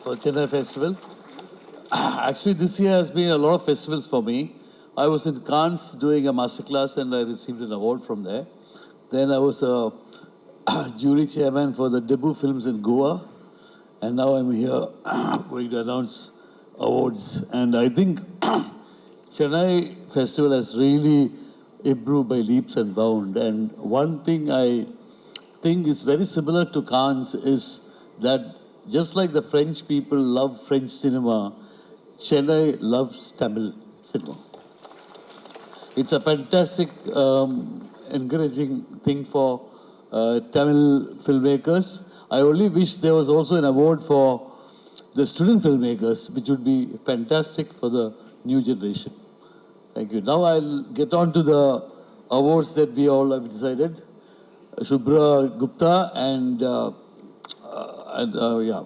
for Chennai Festival. Actually, this year has been a lot of festivals for me. I was in Cannes doing a masterclass and I received an award from there. Then I was a jury chairman for the debut films in Goa. And now I'm here going to announce awards. And I think Chennai Festival has really improved by leaps and bounds. And one thing I think is very similar to Cannes is that just like the French people love French cinema, Chennai loves Tamil cinema. It's a fantastic, encouraging thing for Tamil filmmakers. I only wish there was also an award for the student filmmakers, which would be fantastic for the new generation. Thank you. Now I'll get on to the awards that we all have decided. Shubhra Gupta and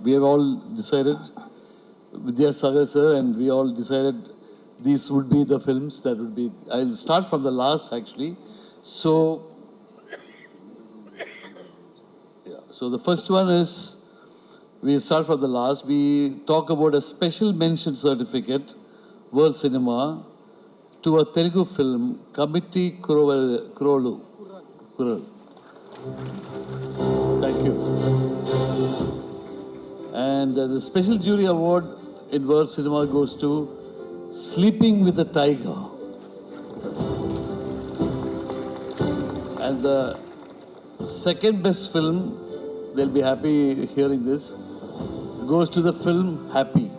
we have all decided, Vidya Sagar sir, and we all decided these would be the films that would be. I'll start from the last actually. So the first one is, we start from the last. We talk about a special mention certificate, World Cinema, to a Telugu film, Committee Kurolu. Thank you. And the special jury award in World Cinema goes to Sleeping with a Tiger. And the second best film, they'll be happy hearing this, goes to the film Happy.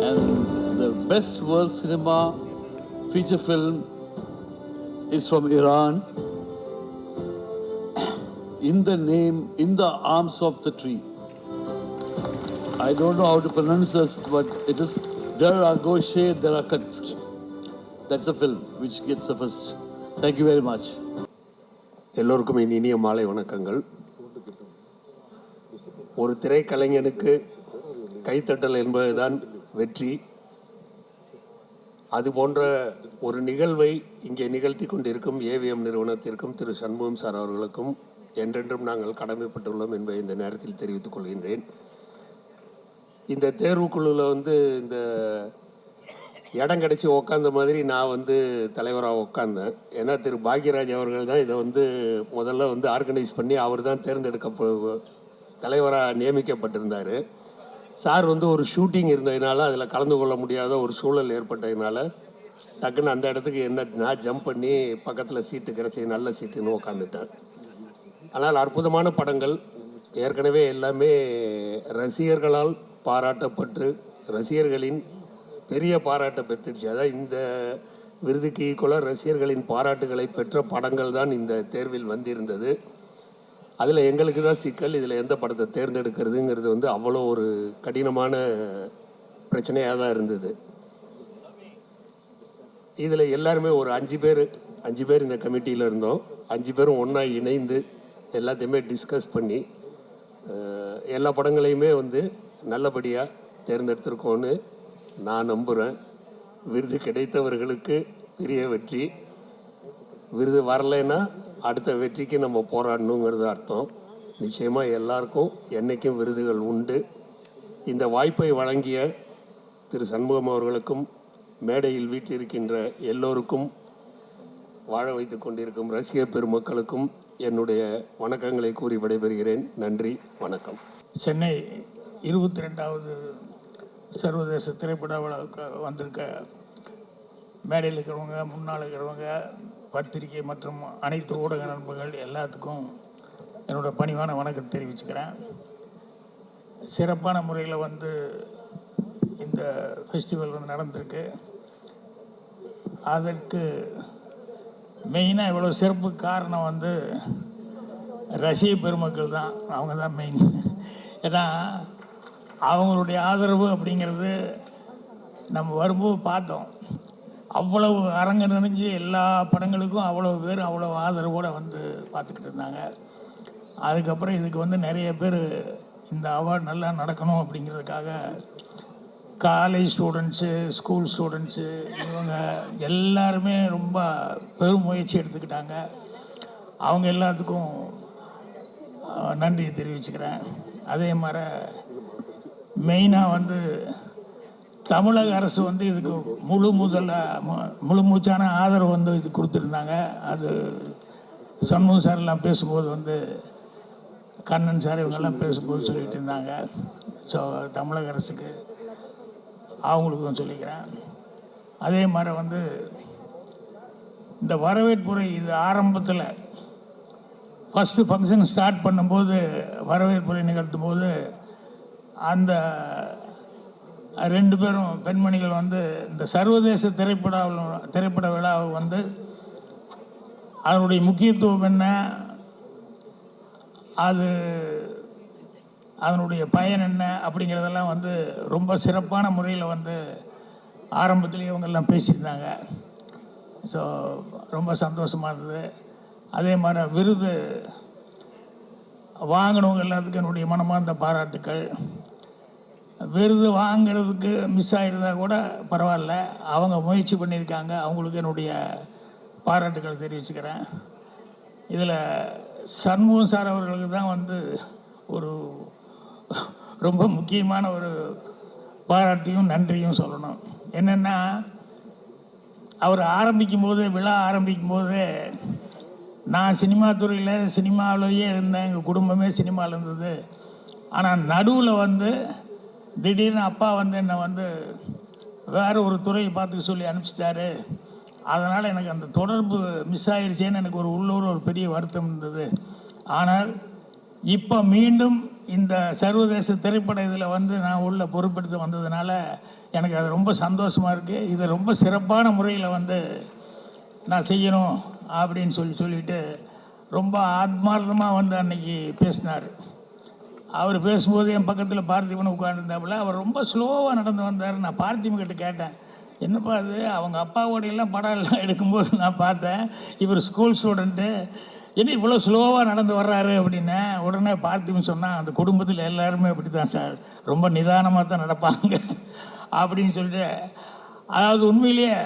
And the best World Cinema feature film is from Iran, In the Arms of the Tree. I don't know how to pronounce this, but it is Dara Goshe Darakat. That's a film which gets the first. Thank you very much. எல்லோருக்கும் இனிய மாலை வணக்கங்கள். ஒரு திரைக்கலைஞனுக்கு கைத்தட்டல் என்பதுதான் வெற்றி. அது போன்ற ஒரு நிகழ்வை இங்கே நிகழ்த்தி கொண்டிருக்கும் ஏவிஎம் நிறுவனத்திற்கும் திரு சண்முகம் சார் அவர்களுக்கும் என்றென்றும் நாங்கள் கடமைப்பட்டுள்ளோம் என்பதை இந்த நேரத்தில் தெரிவித்துக் கொள்கின்றேன். இந்த தேர்வுக்குழுவில் இந்த இடம் கிடச்சி உக்காந்த மாதிரி நான் தலைவராக உட்காந்தேன். ஏன்னா திரு பாக்யராஜ் அவர்கள் தான் இதை முதல்ல ஆர்கனைஸ் பண்ணி அவர் தான் தலைவராக நியமிக்கப்பட்டிருந்தார். சார் ஒரு ஷூட்டிங் இருந்ததுனால அதில் கலந்து கொள்ள முடியாத ஒரு சூழல் ஏற்பட்டதுனால டக்குன்னு அந்த இடத்துக்கு நான் ஜம்ப் பண்ணி பக்கத்தில் சீட்டு கிடச்சி நல்ல சீட்டுன்னு உக்காந்துட்டேன். ஆனால் அற்புதமான படங்கள் ஏற்கனவே எல்லாமே ரசிகர்களால் பாராட்டப்பட்டு ரசிகர்களின் பெரிய பாராட்டை பெற்றுச்சு. அதான் இந்த விருதுக்கு ஈக்குவலாக ரசிகர்களின் பாராட்டுகளை பெற்ற படங்கள் தான் இந்த தேர்வில் வந்திருந்தது. அதில் எங்களுக்கு தான் சிக்கல், இதில் எந்த படத்தை தேர்ந்தெடுக்கிறதுங்கிறது அவ்வளோ ஒரு கடினமான பிரச்சனையாக தான் இருந்தது. இதில் எல்லாருமே ஒரு 5 பேர் இந்த கமிட்டியில் இருந்தோம். 5 பேரும் ஒன்றா இணைந்து எல்லாத்தையுமே டிஸ்கஸ் பண்ணி எல்லா படங்களையுமே நல்லபடியாக தேர்ந்தெடுத்திருக்கோன்னு நான் நம்புகிறேன். விருது கிடைத்தவர்களுக்கு பெரிய வெற்றி, விருது வரலைன்னா அடுத்த வெற்றிக்கு நம்ம போராடணுங்கிறது அர்த்தம். நிச்சயமாக எல்லாருக்கும் என்றைக்கும் விருதுகள் உண்டு. இந்த வாய்ப்பை வழங்கிய திரு சண்முகம் அவர்களுக்கும் மேடையில் வீற்றிருக்கின்ற எல்லோருக்கும் வாழ வைத்து கொண்டிருக்கும் ரசிக பெருமக்களுக்கும் என்னுடைய வணக்கங்களை கூறி விடைபெறுகிறேன். நன்றி, வணக்கம். சென்னை 22வது சர்வதேச திரைப்பட விழாவுக்கு வந்திருக்க மேடையில் இருக்கிறவங்க, முன்னால் இருக்கிறவங்க, பத்திரிகை மற்றும் அனைத்து ஊடக நண்பர்கள் எல்லாத்துக்கும் என்னோட பணிவான வணக்கத்தை தெரிவிச்சுக்கிறேன். சிறப்பான முறையில் இந்த ஃபெஸ்டிவல் நடந்திருக்கு. அதற்கு மெயினாக இவ்வளோ சிறப்பு காரணம் ரசிக பெருமக்கள் தான். அவங்க தான் மெயின். ஏன்னா அவங்களுடைய ஆதரவு அப்படிங்கிறது நம்ம வரும்போது பார்த்தோம். அவ்வளவு அரங்கு நிறைஞ்சு எல்லா படங்களுக்கும் அவ்வளோ பேர் அவ்வளோ ஆதரவோடு பார்த்துக்கிட்டு இருந்தாங்க. அதுக்கப்புறம் இதுக்கு நிறைய பேர் இந்த அவார்டு நல்லா நடக்கணும் அப்படிங்கிறதுக்காக காலேஜ் ஸ்டூடெண்ட்ஸு, ஸ்கூல் ஸ்டூடெண்ட்ஸு, இவங்க எல்லாருமே ரொம்ப பெரும் முயற்சி எடுத்துக்கிட்டாங்க. அவங்க எல்லாத்துக்கும் நன்றி தெரிவிச்சுக்கிறேன். அதே மாதிரி மெயினாக வந்து தமிழக அரசு வந்து இதுக்கு முழு மூச்சான ஆதரவு வந்து இது கொடுத்துருந்தாங்க. அது சண்முகம் சார் எல்லாம் பேசும்போது வந்து கண்ணன் சார் இவங்கெல்லாம் பேசும்போது சொல்லிட்டு இருந்தாங்க. ஸோ தமிழக அரசுக்கு அவங்களுக்கும் சொல்லிக்கிறேன். அதே மாதிரி வந்து இந்த வரவேற்புரை இது ஆரம்பத்தில் ஃபஸ்ட்டு ஃபங்க்ஷன் ஸ்டார்ட் பண்ணும்போது வரவேற்புரை நிகழ்த்தும் போது அந்த 2 பேரும் பெண்மணிகள் வந்து இந்த சர்வதேச திரைப்பட விழாவை வந்து அதனுடைய முக்கியத்துவம் என்ன, அதனுடைய பயன் என்ன அப்படிங்கிறதெல்லாம் வந்து ரொம்ப சிறப்பான முறையில் வந்து ஆரம்பத்துலேயே இவங்கெல்லாம் பேசியிருந்தாங்க. ஸோ ரொம்ப சந்தோஷமாக இருந்தது. அதே மாதிரி விருது வாங்கினவங்க எல்லாத்துக்கும் என்னுடைய மனமார்ந்த பாராட்டுக்கள். விருது வாங்கிறதுக்கு மிஸ் ஆகிருந்தால் கூட பரவாயில்ல, அவங்க முயற்சி பண்ணியிருக்காங்க, அவங்களுக்கு என்னுடைய பாராட்டுக்களை தெரிவிச்சுக்கிறேன். இதில் சண்முகம் சார் அவர்களுக்கு தான் வந்து ஒரு ரொம்ப முக்கியமான ஒரு பாராட்டியும் நன்றியும் சொல்லணும். என்னென்னா, அவர் விழா ஆரம்பிக்கும் போது நான் சினிமா துறையில் சினிமாவிலேயே இருந்தேன், எங்கள் குடும்பமே சினிமாவில் இருந்தது. ஆனால் நடுவில் வந்து திடீர்னு அப்பா வந்து என்னை வந்து வேறு ஒரு துறையை பார்த்துக்க சொல்லி அனுப்பிச்சிட்டாரு. அதனால் எனக்கு அந்த தொடர்பு மிஸ் ஆகிடுச்சேன்னு எனக்கு உள்ளூர் ஒரு பெரிய வருத்தம் இருந்தது. ஆனால் இப்போ மீண்டும் இந்த சர்வதேச திரைப்பட இதில் வந்து நான் உள்ள பொறுப்பெடுத்து வந்ததுனால எனக்கு அது ரொம்ப சந்தோஷமாக இருக்குது. இதை ரொம்ப சிறப்பான முறையில் வந்து நான் செய்யணும் அப்படின்னு சொல்லிட்டு ரொம்ப ஆத்மார்த்தமாக வந்து அன்றைக்கி பேசினார். அவர் பேசும்போது என் பக்கத்தில் பார்த்திபன் உட்காந்துருந்தாப்புல. அவர் ரொம்ப ஸ்லோவாக நடந்து வந்தார். நான் பார்த்திபன் கிட்ட கேட்டேன், என்னப்பா அது, அவங்க அப்பாவோடையெல்லாம் படம் எல்லாம் எடுக்கும்போது நான் பார்த்தேன், இவர் ஸ்கூல் ஸ்டூடெண்ட்டு, என்ன இவ்வளோ ஸ்லோவாக நடந்து வர்றாரு அப்படின்னு. உடனே பார்த்திபன் சொன்னால், அந்த குடும்பத்தில் எல்லாருமே அப்படி தான் சார், ரொம்ப நிதானமாக தான் நடப்பாங்க அப்படின்னு சொல்லிட்டு, அதாவது உண்மையிலேயே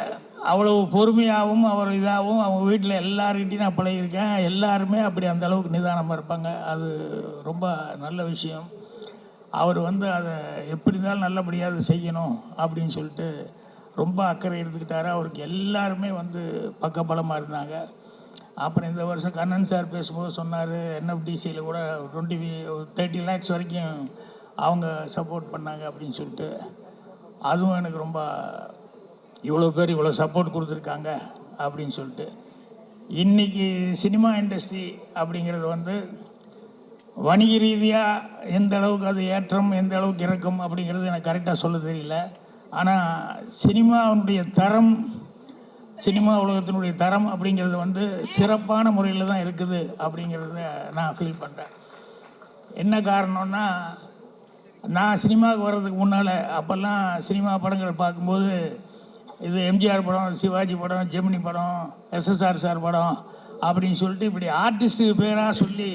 அவ்வளோ பொறுமையாகவும் அவர் இதாகவும் அவங்க வீட்டில் எல்லார்கிட்டையும் நான் பழகியிருக்கேன். எல்லாருமே அப்படி அந்த அளவுக்கு நிதானமாக இருப்பாங்க. அது ரொம்ப நல்ல விஷயம். அவர் வந்து அதை எப்படி இருந்தாலும் நல்லபடியாக அதை செய்யணும் அப்படின்னு சொல்லிட்டு ரொம்ப அக்கறை எடுத்துக்கிட்டாரு. அவருக்கு எல்லாருமே வந்து பக்கபலமாக இருந்தாங்க. அப்புறம் இந்த வருஷம் கண்ணன் சார் பேசும்போது சொன்னார், என்எஃப்டிசியில் கூட 30 lakhs வரைக்கும் அவங்க சப்போர்ட் பண்ணாங்க அப்படின்னு சொல்லிட்டு. அதுவும் எனக்கு ரொம்ப, இவ்வளோ பேர் இவ்வளோ சப்போர்ட் கொடுத்துருக்காங்க அப்படின்னு சொல்லிட்டு. இன்றைக்கி சினிமா இண்டஸ்ட்ரி அப்படிங்கிறது வந்து வணிக ரீதியாக எந்த அளவுக்கு அது ஏற்றம், எந்த அளவுக்கு இறக்கம் அப்படிங்கிறது எனக்கு கரெக்டாக சொல்ல தெரியல. ஆனால் சினிமாவுடைய தரம், சினிமா உலகத்தினுடைய தரம் அப்படிங்கிறது வந்து சிறப்பான முறையில் தான் இருக்குது அப்படிங்கிறத நான் ஃபீல் பண்ணுறேன். என்ன காரணம்னா, நான் சினிமாவுக்கு வர்றதுக்கு முன்னால் அப்போல்லாம் சினிமா படங்கள் பார்க்கும்போது இது எம்ஜிஆர் படம், சிவாஜி படம், ஜெமினி படம், எஸ்எஸ்ஆர் சார் படம் அப்படின்னு சொல்லிட்டு இப்படி ஆர்டிஸ்ட்டு பேராக சொல்லி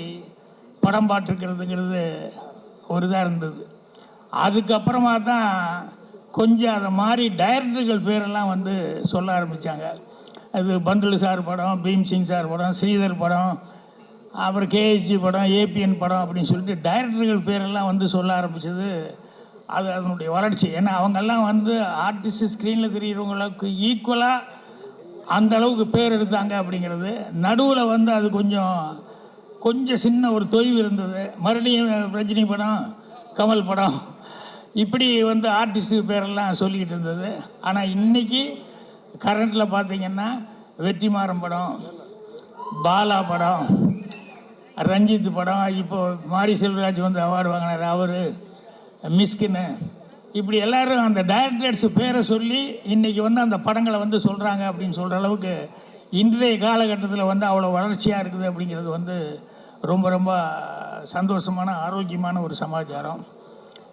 படம் பார்த்துருக்கிறதுங்கிறது ஒரு இதாக இருந்தது. அதுக்கப்புறமா தான் கொஞ்சம் அதை மாதிரி டைரக்டர்கள் பேரெல்லாம் வந்து சொல்ல ஆரம்பித்தாங்க. அது பந்துலு சார் படம், பீம்சிங் சார் படம், ஸ்ரீதர் படம், அப்புறம் கேஹெச்சி படம், ஏபிஎன் படம் அப்படின்னு சொல்லிட்டு டைரக்டர்கள் பேரெல்லாம் வந்து சொல்ல ஆரம்பித்தது. அது அதனுடைய வளர்ச்சி. ஏன்னா அவங்கெல்லாம் வந்து ஆர்டிஸ்ட் ஸ்க்ரீனில் தெரிகிறவங்களுக்கு ஈக்குவலாக அந்த அளவுக்கு பேர் எடுத்தாங்க அப்படிங்கிறது. நடுவில் வந்து அது கொஞ்சம் சின்ன ஒரு தொய்வு இருந்தது. மறுபடியும் ரஜினி படம், கமல் படம், இப்படி வந்து ஆர்டிஸ்ட்டு பேரெல்லாம் சொல்லிக்கிட்டு இருந்தது. ஆனால் இன்றைக்கி கரண்ட்டில் பார்த்திங்கன்னா வெற்றிமாறன் படம், பாலா படம், ரஞ்சித் படம், இப்போது மாரி செல்வராஜ் வந்து அவார்டு வாங்கினார், அவர், மிஸ்கின்னு, இப்படி எல்லோரும் அந்த டைரக்டர்ஸ் பேரை சொல்லி இன்றைக்கி வந்து அந்த படங்களை வந்து சொல்கிறாங்க அப்படின்னு சொல்கிற அளவுக்கு இன்றைய காலகட்டத்தில் வந்து அவ்வளோ வளர்ச்சியாக இருக்குது அப்படிங்கிறது வந்து ரொம்ப ரொம்ப சந்தோஷமான, ஆரோக்கியமான ஒரு சமாச்சாரம்.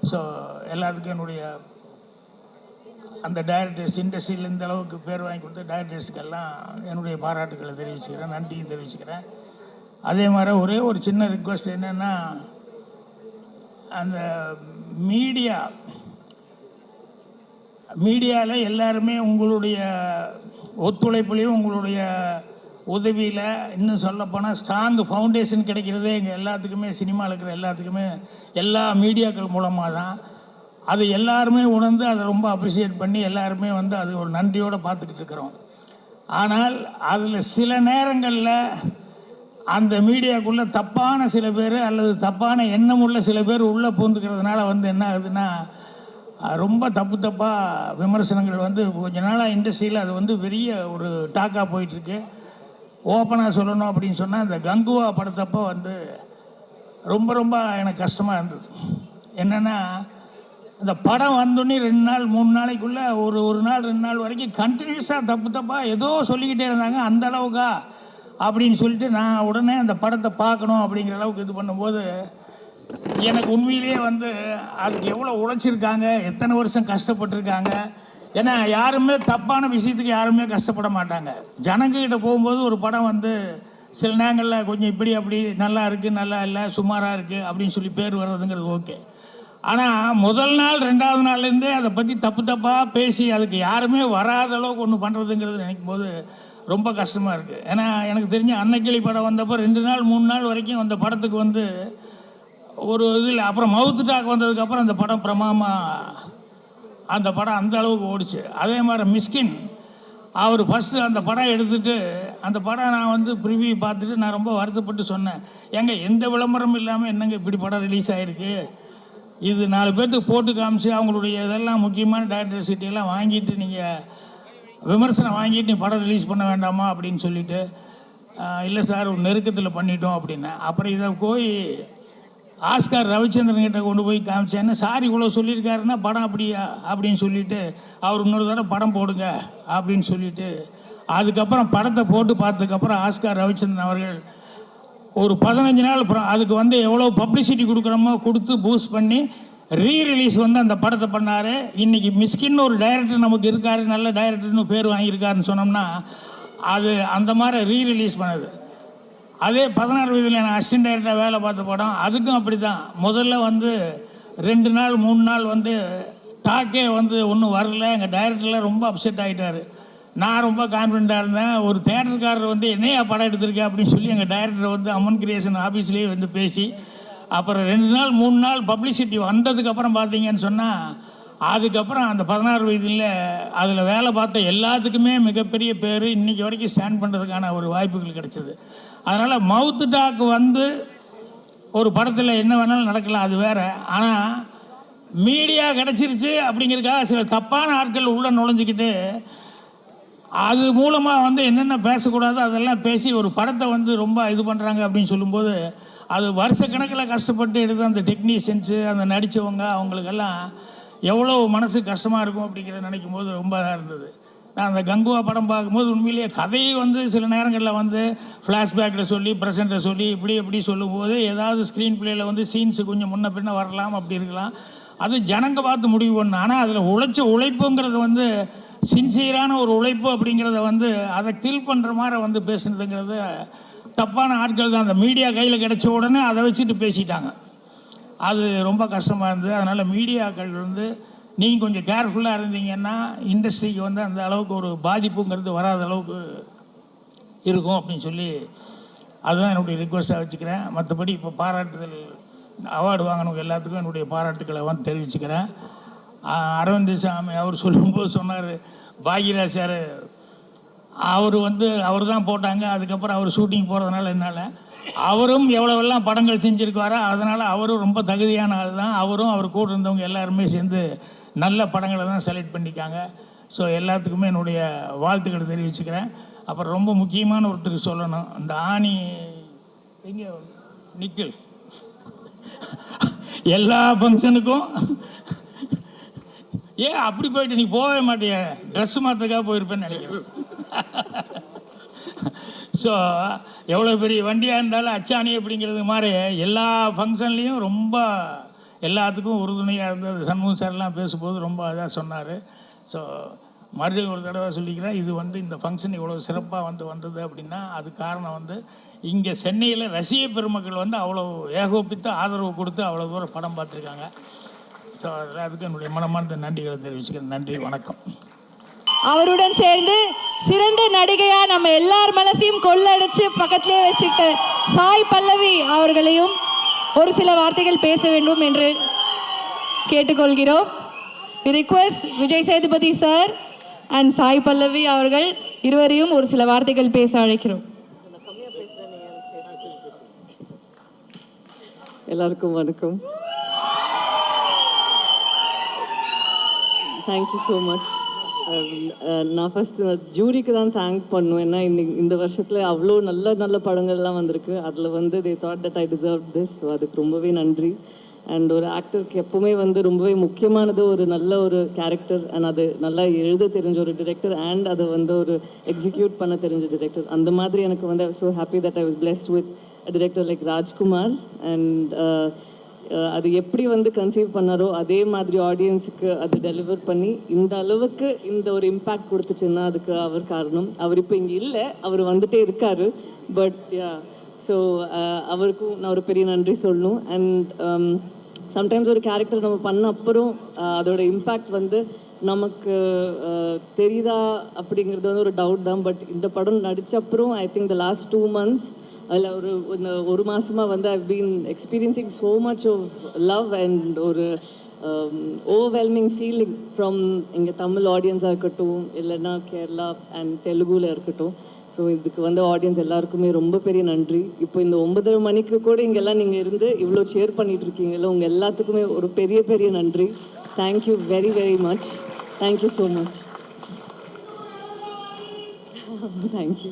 ஸோ எல்லாத்துக்கும் என்னுடைய அந்த டைரக்டர்ஸ், இண்டஸ்ட்ரியில் இந்த அளவுக்கு பேர் வாங்கி கொடுத்த டைரக்டர்ஸுக்கெல்லாம் என்னுடைய பாராட்டுக்களை தெரிவிச்சுக்கிறேன், நன்றியும் தெரிவிச்சுக்கிறேன். அதே மாதிரி ஒரே ஒரு சின்ன ரிக்வெஸ்ட் என்னென்னா, அந்த மீடியாவில் எல்லாருமே உங்களுடைய ஒத்துழைப்புலையும் உங்களுடைய உதவியில், இன்னும் சொல்லப்போனால் ஸ்ட்ராங் ஃபவுண்டேஷன் கிடைக்கிறதே எங்கள் எல்லாத்துக்குமே, சினிமாவில் இருக்கிற எல்லாத்துக்குமே எல்லா மீடியாக்கள் மூலமாக தான். அது எல்லாருமே உணர்ந்து அதை ரொம்ப அப்ரிஷியேட் பண்ணி எல்லாருமே வந்து அது ஒரு நன்றியோடு பார்த்துக்கிட்டு இருக்கிறோம். ஆனால் அதில் சில நேரங்களில் அந்த மீடியாக்குள்ளே தப்பான சில பேர் அல்லது தப்பான எண்ணம் உள்ள சில பேர் உள்ளே பூந்துக்கிறதுனால வந்து என்ன ஆகுதுன்னா, ரொம்ப தப்பாக விமர்சனங்கள் வந்து கொஞ்ச நாளாக இண்டஸ்ட்ரியில் அது வந்து பெரிய ஒரு டாக்காக போயிட்டுருக்கு. ஓப்பனாக சொல்லணும் அப்படின்னு சொன்னால், இந்த கங்குவா படத்தப்போ வந்து ரொம்ப எனக்கு கஷ்டமாக இருந்தது. என்னென்னா, இந்த படம் வந்தோடனே 2 நாள் 3 நாளைக்குள்ளே ஒரு நாள் 2 நாள் வரைக்கும் கண்டினியூஸாக தப்பாக ஏதோ சொல்லிக்கிட்டே இருந்தாங்க. அந்த அளவுக்கா அப்படின்னு சொல்லிட்டு நான் உடனே அந்த படத்தை பார்க்கணும் அப்படிங்கிற அளவுக்கு இது பண்ணும்போது, எனக்கு உண்மையிலேயே வந்து அதுக்கு எவ்வளோ உழைச்சிருக்காங்க, எத்தனை வருஷம் கஷ்டப்பட்டுருக்காங்க. ஏன்னா யாருமே தப்பான விஷயத்துக்கு யாருமே கஷ்டப்பட மாட்டாங்க. ஜனங்கக்கிட்ட போகும்போது ஒரு படம் வந்து சில நேரங்களில் கொஞ்சம் இப்படி அப்படி நல்லா இருக்குது, நல்லா இல்லை, சுமாராக இருக்குது அப்படின்னு சொல்லி பேர் வர்றதுங்கிறது ஓகே. ஆனால் முதல் நாள் 2வது நாள்லேருந்தே அதை பற்றி தப்பாக பேசி அதுக்கு யாருமே வராத அளவுக்கு ஒன்று பண்ணுறதுங்கிறது நினைக்கும் போது ரொம்ப கஷ்டமாக இருக்குது. ஏன்னா எனக்கு தெரிஞ்ச அன்னக்கிளி படம் வந்தப்போ 2 நாள் 3 நாள் வரைக்கும் அந்த படத்துக்கு வந்து ஒரு இதில், அப்புறம் மவுத் டாக் வந்ததுக்கப்புறம் அந்த படம் பிரமாதமாக அந்த படம் அந்த அளவுக்கு ஓடிச்சு. அதே மாதிரி மிஸ்கின் அவர் ஃபஸ்ட்டு அந்த படம் எடுத்துகிட்டு, அந்த படம் நான் வந்து ப்ரிவியூ பார்த்துட்டு நான் ரொம்ப வருத்தப்பட்டு சொன்னேன், ஏங்க எந்த விளம்பரமும் இல்லாமல் என்னங்க இப்படி படம் ரிலீஸ் ஆகிருக்கு, இது 4 பேர்த்துக்கு போட்டு காமிச்சு அவங்களுடைய இதெல்லாம் முக்கியமான டைரக்டர் சீட்டையெல்லாம் வாங்கிட்டு நீங்கள் விமர்சனம் வாங்கிட்டு நீ படம் ரிலீஸ் பண்ண வேண்டாமா அப்படின்னு சொல்லிவிட்டு, இல்லை சார் ஒரு நெருக்கத்தில் பண்ணிட்டோம் அப்படின்னேன். அப்புறம் இதை போய் ஆஸ்கார் ரவிச்சந்திரன் கிட்ட கொண்டு போய் காமிச்சேன்னு, சார் இவ்வளோ சொல்லியிருக்காருன்னா படம் அப்படியா அப்படின்னு சொல்லிவிட்டு, அவர் இன்னொரு தடவை படம் போடுங்க அப்படின்னு சொல்லிவிட்டு, அதுக்கப்புறம் படத்தை போட்டு பார்த்ததுக்கப்புறம் ஆஸ்கார் ரவிச்சந்திரன் அவர்கள் ஒரு 15 நாள் அப்புறம் அதுக்கு வந்து எவ்வளோ பப்ளிசிட்டி கொடுக்குறோமோ கொடுத்து பூஸ்ட் பண்ணி ரீரிலீஸ் வந்து அந்த படத்தை பண்ணார். இன்றைக்கி மிஸ்கின்னு ஒரு டைரக்டர் நமக்கு இருக்கார், நல்ல டைரக்டர்னு பேர் வாங்கியிருக்காருன்னு சொன்னோம்னா அது அந்த மாதிரி ரீரிலீஸ் பண்ணது. அதே 16 வயதில் நான் அசிஸ்டன்ட் டைரக்டராக வேலை பார்த்த படம், அதுக்கும் அப்படி தான். முதல்ல வந்து 2 நாள் 3 நாள் வந்து டாக்கே வந்து ஒன்றும் வரல. எங்கள் டைரக்டரில் ரொம்ப அப்செட் ஆகிட்டார். நான் ரொம்ப கான்ஃபிடண்ட்டாக இருந்தேன். ஒரு தேட்டருக்காரர் வந்து என்னையா படம் எடுத்திருக்கேன் அப்படின்னு சொல்லி எங்கள் டைரக்டர் வந்து அம்மன் கிரியேஷன் ஆஃபீஸ்லேயே வந்து பேசி, அப்புறம் 2 நாள் 3 நாள் பப்ளிசிட்டி வந்ததுக்கப்புறம் பார்த்தீங்கன்னு சொன்னால், அதுக்கப்புறம் அந்த 16 வயதில் அதில் வேலை பார்த்த எல்லாத்துக்குமே மிகப்பெரிய பேர் இன்றைக்கி வரைக்கும் ஸ்டாண்ட் பண்ணுறதுக்கான ஒரு வாய்ப்புகள் கிடைச்சிது. அதனால் மவுத் டாக் வந்து ஒரு படத்தில் என்ன வேணாலும் நடக்கலாம், அது வேறு. ஆனால் மீடியா கிடச்சிருச்சு அப்படிங்கிறதுக்காக சில தப்பான ஆட்கள் உள்ளே நுழைஞ்சிக்கிட்டு அது மூலமாக வந்து என்னென்ன பேசக்கூடாதோ அதெல்லாம் பேசி ஒரு படத்தை வந்து ரொம்ப இது பண்ணுறாங்க அப்படின்னு சொல்லும்போது, அது வருஷக்கணக்கில் கஷ்டப்பட்டு எடுத்து அந்த டெக்னீஷியன்ஸு அந்த நடித்தவங்க அவங்களுக்கெல்லாம் எவ்வளோ மனசு கஷ்டமாக இருக்கும் அப்படிங்கிறத நினைக்கும் போது ரொம்ப இதாக இருந்தது. நான் அந்த கங்குவா படம் பார்க்கும்போது உண்மையிலேயே கதையை வந்து சில நேரங்களில் வந்து ஃப்ளாஷ்பேக்கில் சொல்லி ப்ரெசென்ட்டில் சொல்லி இப்படி சொல்லும்போது ஏதாவது ஸ்க்ரீன் பிளேயில் வந்து சீன்ஸு கொஞ்சம் முன்ன பின்ன வரலாம், அப்படி இருக்கலாம். அது ஜனங்க பார்த்து முடிவு பண்ணணும். ஆனால் அதில் உழைச்ச உழைப்புங்கிறது வந்து சின்சியரான ஒரு உழைப்பு அப்படிங்கிறத வந்து அதை கில் பண்ணுற மாதிரி வந்து பேசுனதுங்கிறது தப்பான ஆட்கள் தான். அந்த மீடியா கையில் கிடைச்ச உடனே அதை வச்சுட்டு பேசிட்டாங்க. அது ரொம்ப கஷ்டமாக இருந்தது. அதனால் மீடியாக்கள் வந்து நீங்கள் கொஞ்சம் கேர்ஃபுல்லாக இருந்தீங்கன்னா இண்டஸ்ட்ரிக்கு வந்து அந்த அளவுக்கு ஒரு பாதிப்புங்கிறது வராத அளவுக்கு இருக்கும் அப்படின்னு சொல்லி அதுதான் என்னுடைய ரிக்வெஸ்ட்டாக வச்சுக்கிறேன். மற்றபடி இப்போ பாராட்டுதல் அவார்டு வாங்கினவங்க எல்லாத்துக்கும் என்னுடைய பாராட்டுக்களை வந்து தெரிவிச்சுக்கிறேன். அரவிந்த் சாமி அவர் சொல்லும்போது சொன்னார், பாக்யராஜ் சார் அவர் தான் போட்டாங்க, அதுக்கப்புறம் அவர் ஷூட்டிங் போகிறதுனால என்னால் அவரும் எவ்வளோவெல்லாம் படங்கள் செஞ்சுருக்காரோ அதனால் அவரும் ரொம்ப தகுதியான ஆள் தான். அவரும் அவர் கூட இருந்தவங்க எல்லாருமே சேர்ந்து நல்ல படங்களை தான் செலக்ட் பண்ணிக்காங்க. ஸோ எல்லாத்துக்குமே என்னுடைய வாழ்த்துக்களை தெரிவிச்சுக்கிறேன். அப்புறம் ரொம்ப முக்கியமான ஒருத்தருக்கு சொல்லணும், இந்த ஆணி எங்கே நிக்கில் எல்லா ஃபங்க்ஷனுக்கும் ஏன் அப்படி போயிட்டு நீ போகவே மாட்டிய, ட்ரெஸ் மாற்றுக்காக போயிருப்பேன்னு நினைக்கிறேன். ஸோ எவ்வளோ பெரிய வண்டியாக இருந்தாலும் அச்சாணி அப்படிங்கிறது மாதிரி எல்லா ஃபங்க்ஷன்லேயும் ரொம்ப எல்லாத்துக்கும் உறுதுணையாக இருந்தது. சண்முகம் சார்லாம் பேசும்போது ரொம்ப இதாக சொன்னார். ஸோ மறுபடியும் ஒரு தடவை சொல்லிக்கிறேன், இது வந்து இந்த ஃபங்க்ஷன் இவ்வளோ சிறப்பாக வந்தது அப்படின்னா அது காரணம் வந்து இங்கே சென்னையில் ரசிக பெருமக்கள் வந்து அவ்வளோ ஏகோபித்து ஆதரவு கொடுத்து அவ்வளோ தூரம் படம் பார்த்துருக்காங்க. ஸோ அதுக்கு என்னுடைய மனமார்ந்த நன்றிகளை தெரிவிச்சுக்கிறேன். நன்றி, வணக்கம். அவருடன் சேர்ந்து சிறந்த நடிகையா நம்ம எல்லார் மனசையும் கொள்ளடிச்சு பக்கத்திலே வச்சுக்கிட்ட சாய் பல்லவி அவர்களையும் ஒரு சில வார்த்தைகள் பேச வேண்டும் என்று கேட்டுக்கொள்கிறோம். We request Vijay Sethupathi sir and Sai Pallavi அவர்கள் இருவரையும் ஒரு சில வார்த்தைகள் பேச அழைக்கிறோம். எல்லாருக்கும் வணக்கம். Thank you so much. நான் ஃபஸ்ட்டு ஜூரிக்கு தான் தேங்க் பண்ணுவேன். ஏன்னா இந்த வருஷத்தில் அவ்வளோ நல்ல நல்ல படங்கள்லாம் வந்திருக்கு. அதில் வந்து they thought that I deserve this. So அதுக்கு ரொம்பவே நன்றி. அண்ட் ஒரு ஆக்டருக்கு எப்போவுமே வந்து ரொம்பவே முக்கியமானது ஒரு நல்ல ஒரு கேரக்டர் அண்ட் அது நல்லா எழுத தெரிஞ்ச ஒரு டிரெக்டர் அண்ட் அதை வந்து ஒரு எக்ஸிக்யூட் பண்ண தெரிஞ்ச டிரெக்டர். அந்த மாதிரி எனக்கு வந்து so happy that I was blessed with director like Rajkumar. And அது எப்படி வந்து கன்சீவ் பண்ணாரோ அதே மாதிரி ஆடியன்ஸுக்கு அது டெலிவர் பண்ணி இந்த அளவுக்கு இந்த ஒரு இம்பேக்ட் கொடுத்துச்சுன்னா அதுக்கு அவர் காரணம். அவர் இப்போ இங்கே இல்லை, அவர் வந்துட்டே இருக்காரு. பட் ஸோ அவருக்கும் நான் ஒரு பெரிய நன்றி சொல்லணும். அண்ட் சம்டைம்ஸ் ஒரு கேரக்டர் நம்ம பண்ண அப்புறம் அதோட இம்பேக்ட் வந்து நமக்கு தெரியுதா அப்படிங்கிறது வந்து ஒரு டவுட் தான். பட் இந்த படம் நடித்த அப்புறம் I think the last 2 months அதில் ஒரு மாதமாக வந்து I've been experiencing so much of love and ஒரு ஓவர்வெல்மிங் ஃபீலிங் ஃப்ரம் இங்கே தமிழ் ஆடியன்ஸாக இருக்கட்டும் இல்லைன்னா கேரளா அண்ட் தெலுங்குல இருக்கட்டும். ஸோ இதுக்கு வந்து ஆடியன்ஸ் எல்லாருக்குமே ரொம்ப பெரிய நன்றி. இப்போ இந்த 9:30 மணிக்கு கூட இங்கெல்லாம் நீங்கள் இருந்து இவ்வளோ ஷேர் பண்ணிட்டு இருக்கீங்கல்ல, உங்கள் எல்லாத்துக்குமே ஒரு பெரிய பெரிய நன்றி. Thank you very very much. Thank you so much. Thank you.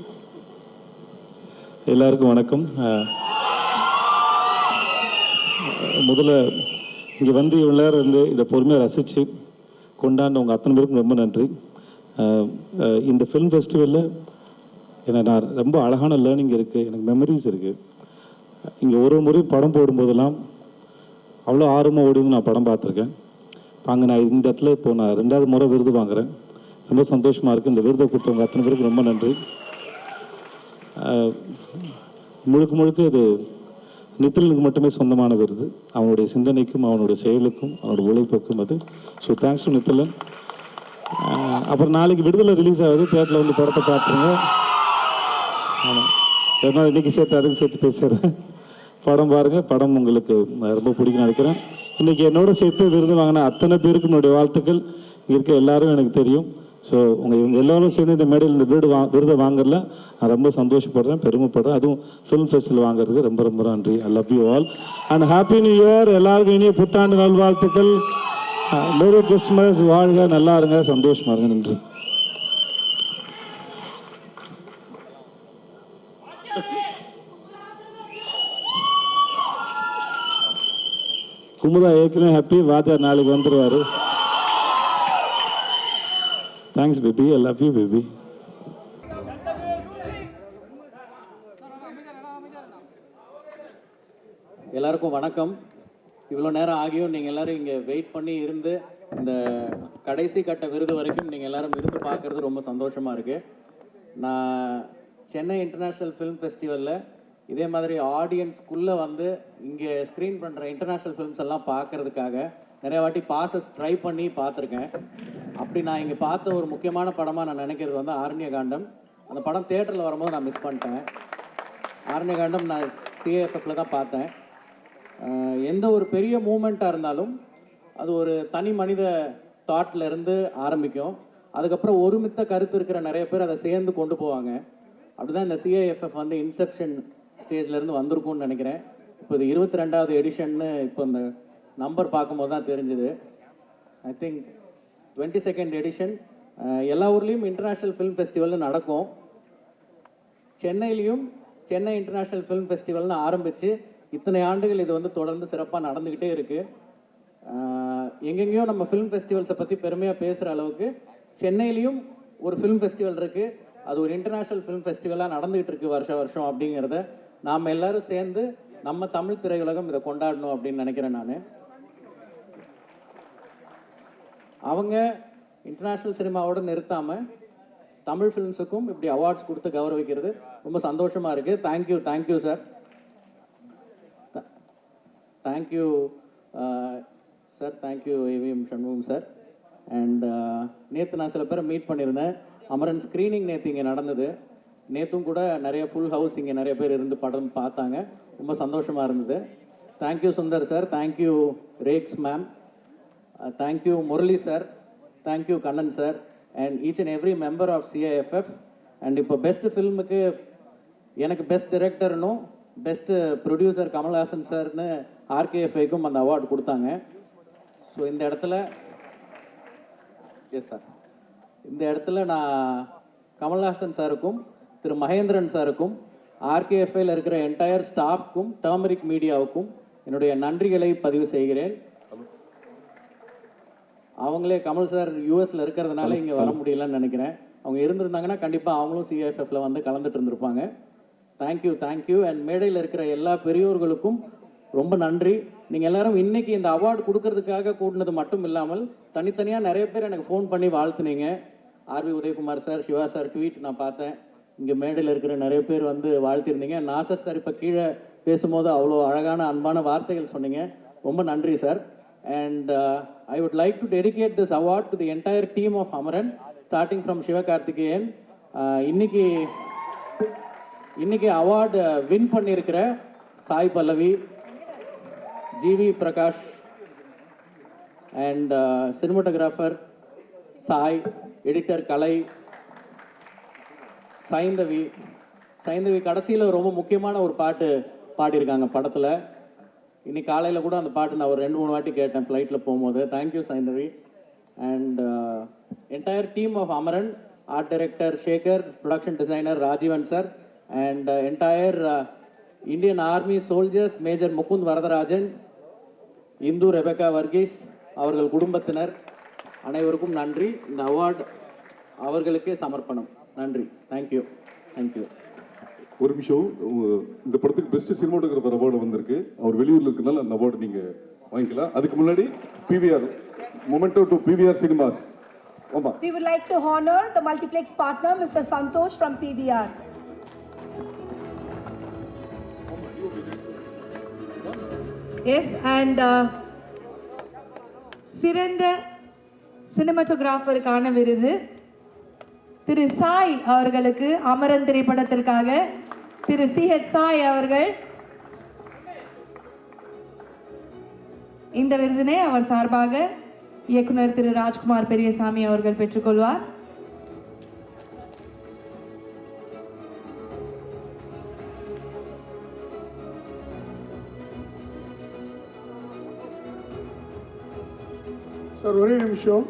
எல்லாருக்கும் வணக்கம். முதல்ல இங்கே வந்து இவ்வளோ நேரம் இருந்து இதை பொறுமையாக ரசித்து கொண்டாண்ட உங்கள் அத்தனை பேருக்கும் ரொம்ப நன்றி. இந்த ஃபிலிம் ஃபெஸ்டிவலில் ஏன்னா நான் ரொம்ப அழகான லேர்னிங் இருக்குது, எனக்கு மெமரிஸ் இருக்குது. இங்கே ஒரு முறை படம் போடும்போதெல்லாம் அவ்வளோ ஆர்வமாக ஓடி வந்து நான் படம் பார்த்துருக்கேன். இப்போ அங்கே நான் இந்த இடத்துல இப்போ நான் 2வது முறை விருது வாங்குகிறேன். ரொம்ப சந்தோஷமாக இருக்குது. இந்த விருதை கொடுத்தவங்க அத்தனை பேருக்கு ரொம்ப நன்றி. முழுக்க முழுக்க இது நித்திலனுக்கு மட்டுமே சொந்தமான விருது. அவனுடைய சிந்தனைக்கும் அவனுடைய செயலுக்கும் அவனோட உழைப்புக்கும் அது. So thanks to Nithilan. அப்புறம் நாளைக்கு விடுதலை ரிலீஸ் ஆகுது, தியேட்டரில் வந்து படத்தை பார்த்துருங்க. ஆமாம், ஏன்னா இன்றைக்கி சேர்த்து அதுக்கு சேர்த்து பேசுகிறேன். படம் பாருங்கள், படம் உங்களுக்கு ரொம்ப பிடிக்கும் நினைக்கிறேன். இன்றைக்கி என்னோட சேர்த்து விருது வாங்கின அத்தனை பேருக்கும் என்னுடைய வாழ்த்துக்கள். இங்கே இருக்க எல்லாரும் எனக்கு தெரியும். ஸோ இவங்க எல்லோரும் சேர்ந்து இந்த மேடையில் இந்த விருதை வாங்குறதுல நான் ரொம்ப சந்தோஷப்படுறேன், பெருமைப்படுறேன். அதுவும் ஃபிலிம் ஃபெஸ்டிவல் வாங்குறதுக்கு ரொம்ப ரொம்ப நன்றி. I love you all and happy new year. எல்லாருக்கும் இனிய புத்தாண்டு நல்வாழ்த்துக்கள். Merry Christmas. வாழ்க, நல்லா இருங்க, சந்தோஷமா இருங்க. நன்றி. குமுதா ஏற்கனவே ஹாப்பி. வாத்தியார் நாளைக்கு வந்துடுவார். Thanks baby. I love you baby. எல்லாருக்கும் வணக்கம். இவ்வளோ நேரம் ஆகியும் நீங்கள் எல்லோரும் இங்கே வெயிட் பண்ணி இருந்து இந்த கடைசி கட்ட விருது வரைக்கும் நீங்கள் எல்லோரும் இருந்து பார்க்குறது ரொம்ப சந்தோஷமாக இருக்குது. நான் சென்னை இன்டர்நேஷ்னல் ஃபிலிம் ஃபெஸ்டிவலில் இதே மாதிரி ஆடியன்ஸ்குள்ளே வந்து இங்கே ஸ்க்ரீன் பண்ணுற இன்டர்நேஷ்னல் ஃபிலிம்ஸ் எல்லாம் பார்க்குறதுக்காக நிறைய வாட்டி பாசஸ் ட்ரை பண்ணி பார்த்துருக்கேன். அப்படி நான் இங்கே பார்த்த ஒரு முக்கியமான படமாக நான் நினைக்கிறது வந்து ஆரண்யகாண்டம். அந்த படம் தியேட்டரில் வரும்போது நான் மிஸ் பண்ணிட்டேன். ஆரண்யகாண்டம் நான் சிஏஎஃப்எஃப்ல தான் பார்த்தேன். எந்த ஒரு பெரிய மூமெண்ட்டாக இருந்தாலும் அது ஒரு தனி மனித தாட்டில் இருந்து ஆரம்பிக்கும். அதுக்கப்புறம் ஒருமித்த கருத்து இருக்கிற நிறைய பேர் அதை சேர்ந்து கொண்டு போவாங்க. அப்படி தான் இந்த சிஏஎஃப்எஃப் வந்து இன்செப்ஷன் ஸ்டேஜ்லேருந்து வந்திருக்கும்னு நினைக்கிறேன். இப்போ இது 22வது எடிஷன்னு இப்போ இந்த நம்பர் பார்க்கும்போது தான் தெரிஞ்சுது. I think 22nd edition. எல்லா ஊர்லேயும் இன்டர்நேஷ்னல் ஃபிலிம் ஃபெஸ்டிவல்னு நடக்கும். சென்னையிலையும் சென்னை இன்டர்நேஷ்னல் ஃபிலிம் ஃபெஸ்டிவல்னு ஆரம்பித்து இத்தனை ஆண்டுகள் இது வந்து தொடர்ந்து சிறப்பாக நடந்துக்கிட்டே இருக்குது. எங்கெங்கேயோ நம்ம ஃபிலிம் ஃபெஸ்டிவல்ஸை பற்றி பெருமையாக பேசுகிற அளவுக்கு சென்னையிலையும் ஒரு ஃபிலிம் ஃபெஸ்டிவல் இருக்குது. அது ஒரு இன்டர்நேஷ்னல் ஃபிலிம் ஃபெஸ்டிவலாக நடந்துகிட்டு இருக்குது வருஷம் அப்படிங்கிறத நாம் எல்லோரும் சேர்ந்து நம்ம தமிழ் திரையுலகம் இதை கொண்டாடணும் அப்படின்னு நினைக்கிறேன். நான் அவங்க இன்டர்நேஷ்னல் சினிமாவோடு நிறுத்தாமல் தமிழ் ஃபிலிம்ஸுக்கும் இப்படி அவார்ட்ஸ் கொடுத்து கௌரவிக்கிறது ரொம்ப சந்தோஷமாக இருக்குது. Thank you sir. Thank you sir. Thank you AVM Shanmugam sir. And நேற்று நான் சில பேரை மீட் பண்ணியிருந்தேன். அமரன் ஸ்க்ரீனிங் நேற்று இங்கே நடந்தது. நேற்றும் கூட நிறைய ஃபுல் ஹவுஸ் இங்கே நிறைய பேர் இருந்து படம் பார்த்தாங்க. ரொம்ப சந்தோஷமாக இருந்தது. தேங்க்யூ சுந்தர் சார், தேங்க்யூ ரேக்ஸ் ma'am, thank you Murali sir, thank you Kannan sir and each and every member of CIFF. And இப்போ பெஸ்ட் ஃபில்முக்கு எனக்கு பெஸ்ட் டைரக்டர்னும் பெஸ்ட் ப்ரொடியூசர் கமல்ஹாசன் சார்னு ஆர்கேஎஃப்ஐக்கும் அந்த அவார்டு கொடுத்தாங்க. ஸோ இந்த இடத்துல எஸ் சார், இந்த இடத்துல நான் கமல்ஹாசன் சாருக்கும் திரு மகேந்திரன் சாருக்கும் ஆர்கேஎஃப்ஐயில் இருக்கிற என்டையர் ஸ்டாஃப்க்கும் டர்மரிக் மீடியாவுக்கும் என்னுடைய நன்றிகளை பதிவு செய்கிறேன். அவங்களே கமல் சார் யூஎஸில் இருக்கிறதுனால இங்கே வர முடியலன்னு நினைக்கிறேன். அவங்க இருந்திருந்தாங்கன்னா கண்டிப்பாக அவங்களும் சிஐஎஃப்எஃப்ல வந்து கலந்துட்டு இருந்திருப்பாங்க. Thank you thank you. அண்ட் மேடையில் இருக்கிற எல்லா பெரியோர்களுக்கும் ரொம்ப நன்றி. நீங்கள் எல்லாரும் இன்னைக்கு இந்த அவார்டு கொடுக்கறதுக்காக கூட்டினது மட்டும் இல்லாமல் தனித்தனியாக நிறைய பேர் எனக்கு ஃபோன் பண்ணி வாழ்த்துனீங்க. RV Udhayakumar sir, Siva sir tweet நான் பார்த்தேன். இங்கே மேடையில் இருக்கிற நிறைய பேர் வந்து வாழ்த்திருந்தீங்க. நாசர் சார் இப்போ கீழே பேசும்போது அவ்வளோ அழகான அன்பான வார்த்தைகள் சொன்னீங்க. ரொம்ப நன்றி sir. And I would like to dedicate this award to the entire team of Amaran starting from Sivakarthikeyan. இன்னைக்கு அவார்டு வின் பண்ணியிருக்கிற Sai Pallavi, GV Prakash and cinematographer Sai, editor Kalai, Saindhavi கடைசியில் ரொம்ப முக்கியமான ஒரு பாட்டு பாடியிருக்காங்க படத்தில். இன்னைக்கு காலையில் கூட அந்த பாட்டு நான் ஒரு 2-3 வாட்டி கேட்டேன் ஃப்ளைட்டில் போகும்போது. Thank you Saindhavi. And entire team of Amaran, art director Sekar, production designer Rajeevan sir and entire Indian Army soldiers, Major Mukund Varadarajan, Indhu Rebecca Varghese, அவர்கள் குடும்பத்தினர் அனைவருக்கும் நன்றி. இந்த அவார்டு அவர்களுக்கே சமர்ப்பணம். நன்றி. Thank you thank you. ஒரு நிமிஷம், இந்த படத்துக்கு பெஸ்ட் சினிமாட்டோகிராஃபர் அவார்டு வந்திருக்கு. அவர் வெளியூரில் இருக்கனால அந்த அவார்டு நீங்கள் வாங்கிக்கலாம். அதுக்கு முன்னாடி PVR memento to PVR cinemas. ஆமாம், We would like to honor the multiplex partner, Mr. Santosh from PVR. Yes, and சிறந்த சினிமாட்டோகிராஃபருக்கான விருது திரு சாய் அவர்களுக்கு, அமரன் திரைப்படத்திற்காக திரு சிஹெச் சாய் அவர்கள் இந்த விருதினை அவர் சார்பாக இயக்குனர் திரு ராஜ்குமார் பெரியசாமி அவர்கள் பெற்றுக்கொள்வார். சார் ஒரே நிமிஷம்.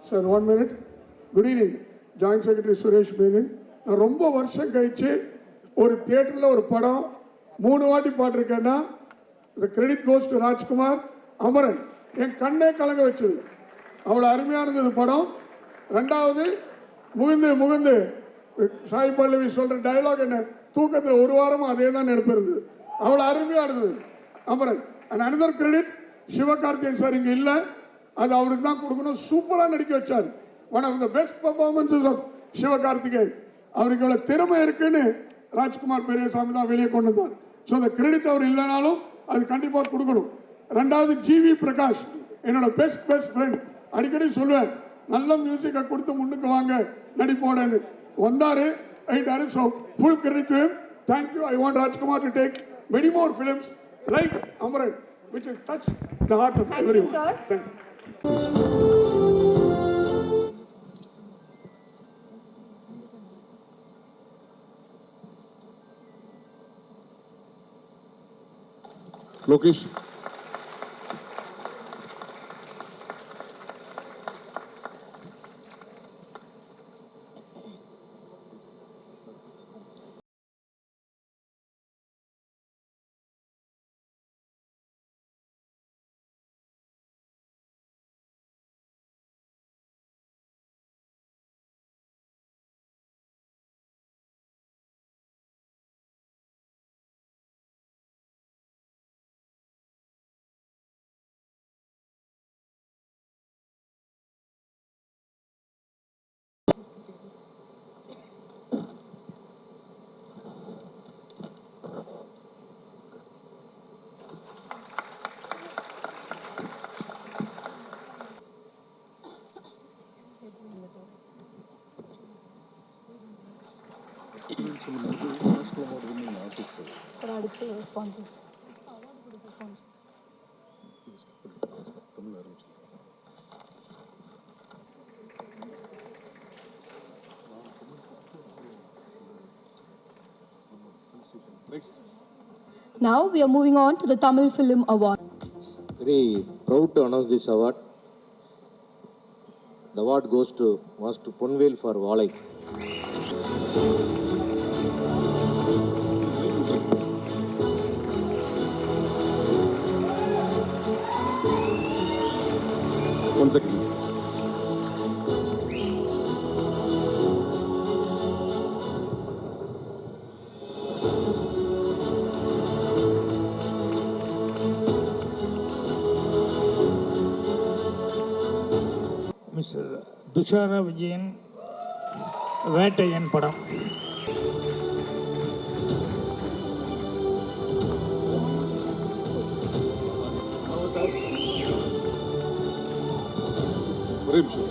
Sir 1 minute. Good evening. Joint secretary Suresh Menon. நான் ரொம்ப வருஷம் கழிச்சு ஒரு தியேட்டரில் ஒரு படம் 3 வாட்டி பாட்டிருக்கேன்னா இந்த credit goes to Rajkumar Amaran. என் கண்ணே கலங்க வச்சது, அவ்வளோ அருமையாக இருந்தது படம். ரெண்டாவது முகுந்து சாய் பல்லவி சொல்கிற டயலாக் என்ன தூக்கத்தில் ஒரு வாரமாக அதே தான் நடிப்பு இருந்தது. அவ்வளோ அருமையாக இருந்தது Amaran. And another credit Sivakarthikeyan sir இங்கே இல்லை, அது அவருக்கு தான் கொடுக்கணும். சூப்பராக நடிக்க வச்சார். One of the best performances of Sivakarthikeyan. அவருக்கு இவ்வளோ திறமை இருக்குன்னு ராஜ்குமார் பெரியசாமி தான் வெளியே கொண்டு வந்தார். ஸோ அந்த கிரெடிட் அவர் இல்லைனாலும் அது கண்டிப்பாக கொடுக்கணும். ரெண்டாவது ஜிவி பிரகாஷ், என்னோட பெஸ்ட் ஃப்ரெண்ட். அடிக்கடி சொல்லுவேன், நல்ல மியூசிக்கை கொடுத்து முன்னுக்கு வாங்க நடிப்போடன்னு. வந்தார், ஆயிட்டாரு. So full credit to him. Thank you. I want Rajkumar to take many more films like Amaran, which will touch the heart of everyone. Thank you. Lokesh. Sir அடுத்து sponsors Next. Now we are moving on to the Tamil Film Award. Very proud to announce this award. The award goes to Ponvel for Valai. One second. Mister Dushara Vijayan Vettaiyan படம். ஒரே நிமிஷம்.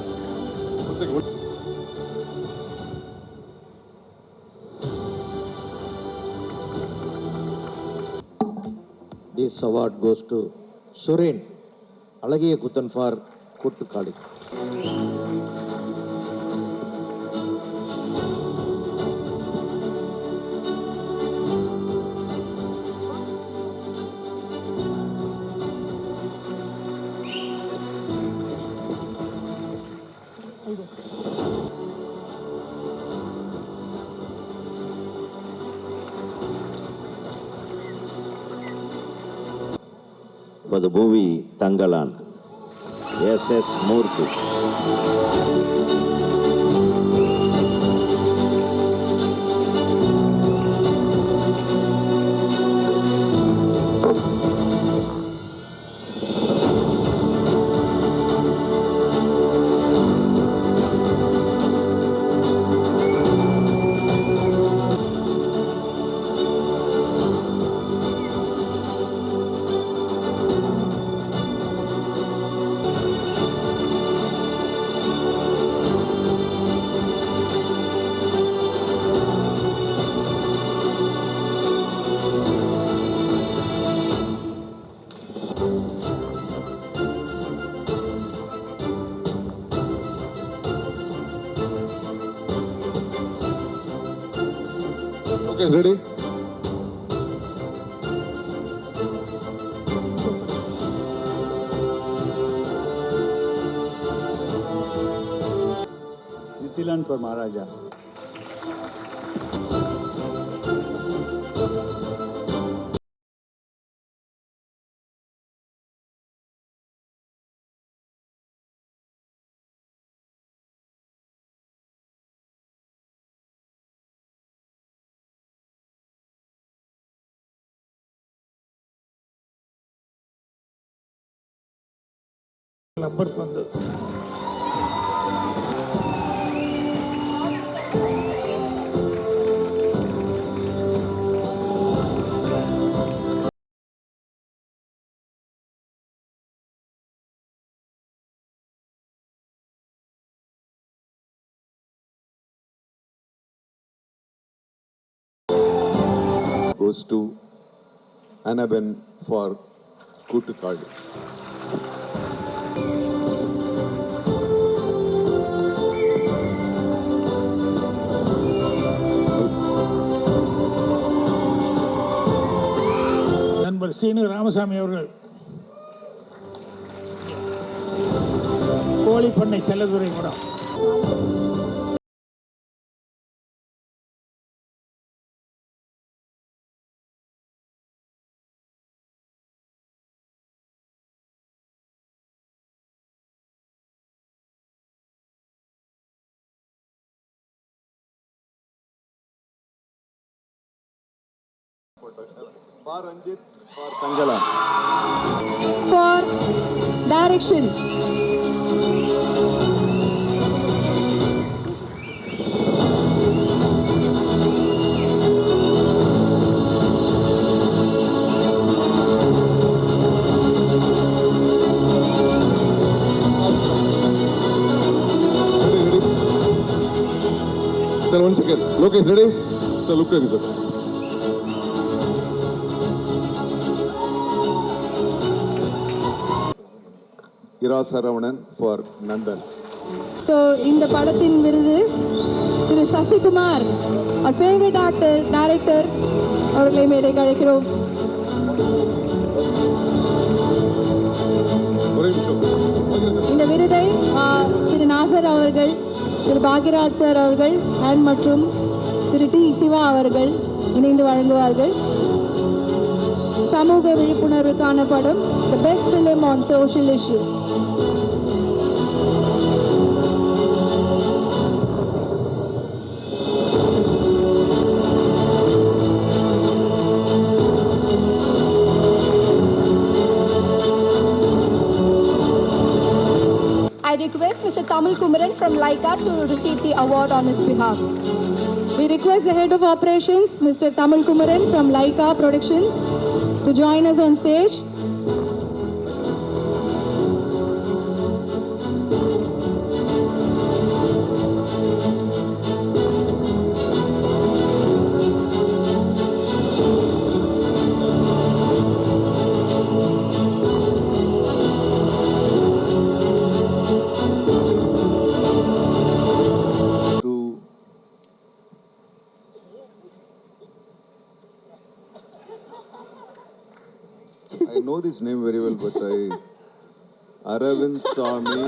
One second. This award goes to Suren Alagiya Kuthan for Kuttukali. For the movie Tangalan, S.S. Murthy. Okay, ready? Nithilan for Maharaja. Rubber பந்து. Goes to Anaben for Kuttukali. நண்பர் சீனு ராமசாமி அவர்கள் கோழிப்பண்ணை செல்லதுரை படம். For Ranjit for Tangalan. For direction. Sir, 1 second. Lokesh, ready? Sir, look at me, sir. Ira Saravanan for Nandan. So இந்த படத்தின் விருது திரு சசிகுமார், அவர் favourite actor director அவர்களை மேடைக்கு அழைக்கிறோம். இந்த விருதை திரு நாசர் அவர்கள், திரு பாக்யராஜ் சார் அவர்கள் அண்ட் மற்றும் திரு டி சிவா அவர்கள் இணைந்து வழங்குவார்கள். சமூக விழிப்புணர்வுக்கான படம், the best film on social issues. I request Mr. Tamil Kumaran from Laika to receive the award on his behalf. We request the head of operations, Mr. Tamil Kumaran from Laika Productions, to join us on stage. I know this name very well, but Aravind Swamy.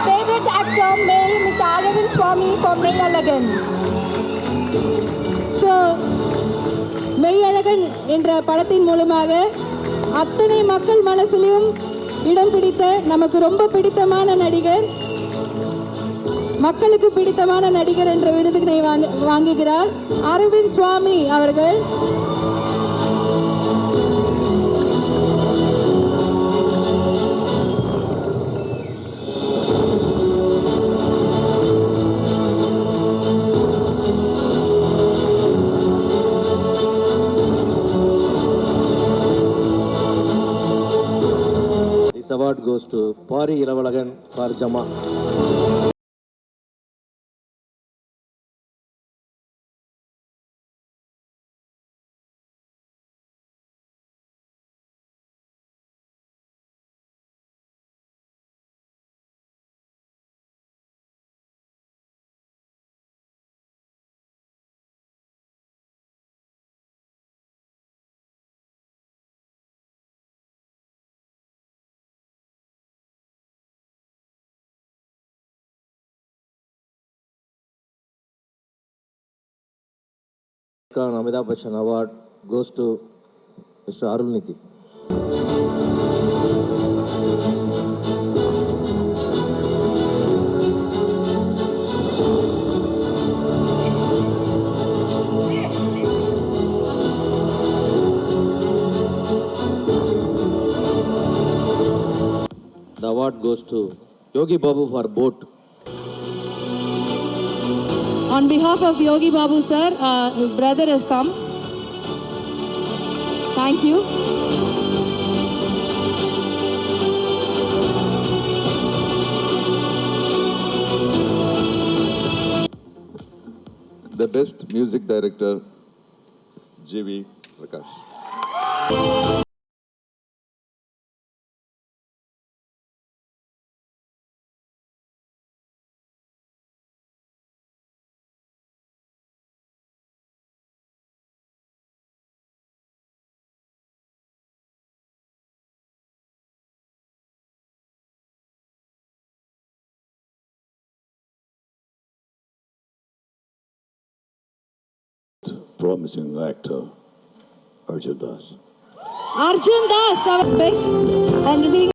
Favorite actor male Mr. Aravind Swamy for Meyyalagan. So Meiyazhagan என்ற படத்தின் மூலமாக அத்தனை மக்கள் மனசிலும் இடம் பிடித்த, நமக்கு ரொம்ப பிடித்தமான நடிகர், மக்களுக்கு பிடித்தமான நடிகர் என்ற விருதினை வாங்குகிறார் அரவிந்த் சுவாமி அவர்கள். This award goes to Pari Iravalagan for Jama. Amitabh Bachchan award goes to Mr. Arulniti. The award goes to Yogi Babu for Boat. On behalf of Yogi Babu sir, his brother has come. Thank you. The best music director, J.V. Prakash. Promising actor, Arjun Das. Arjun Das, our best on receiving.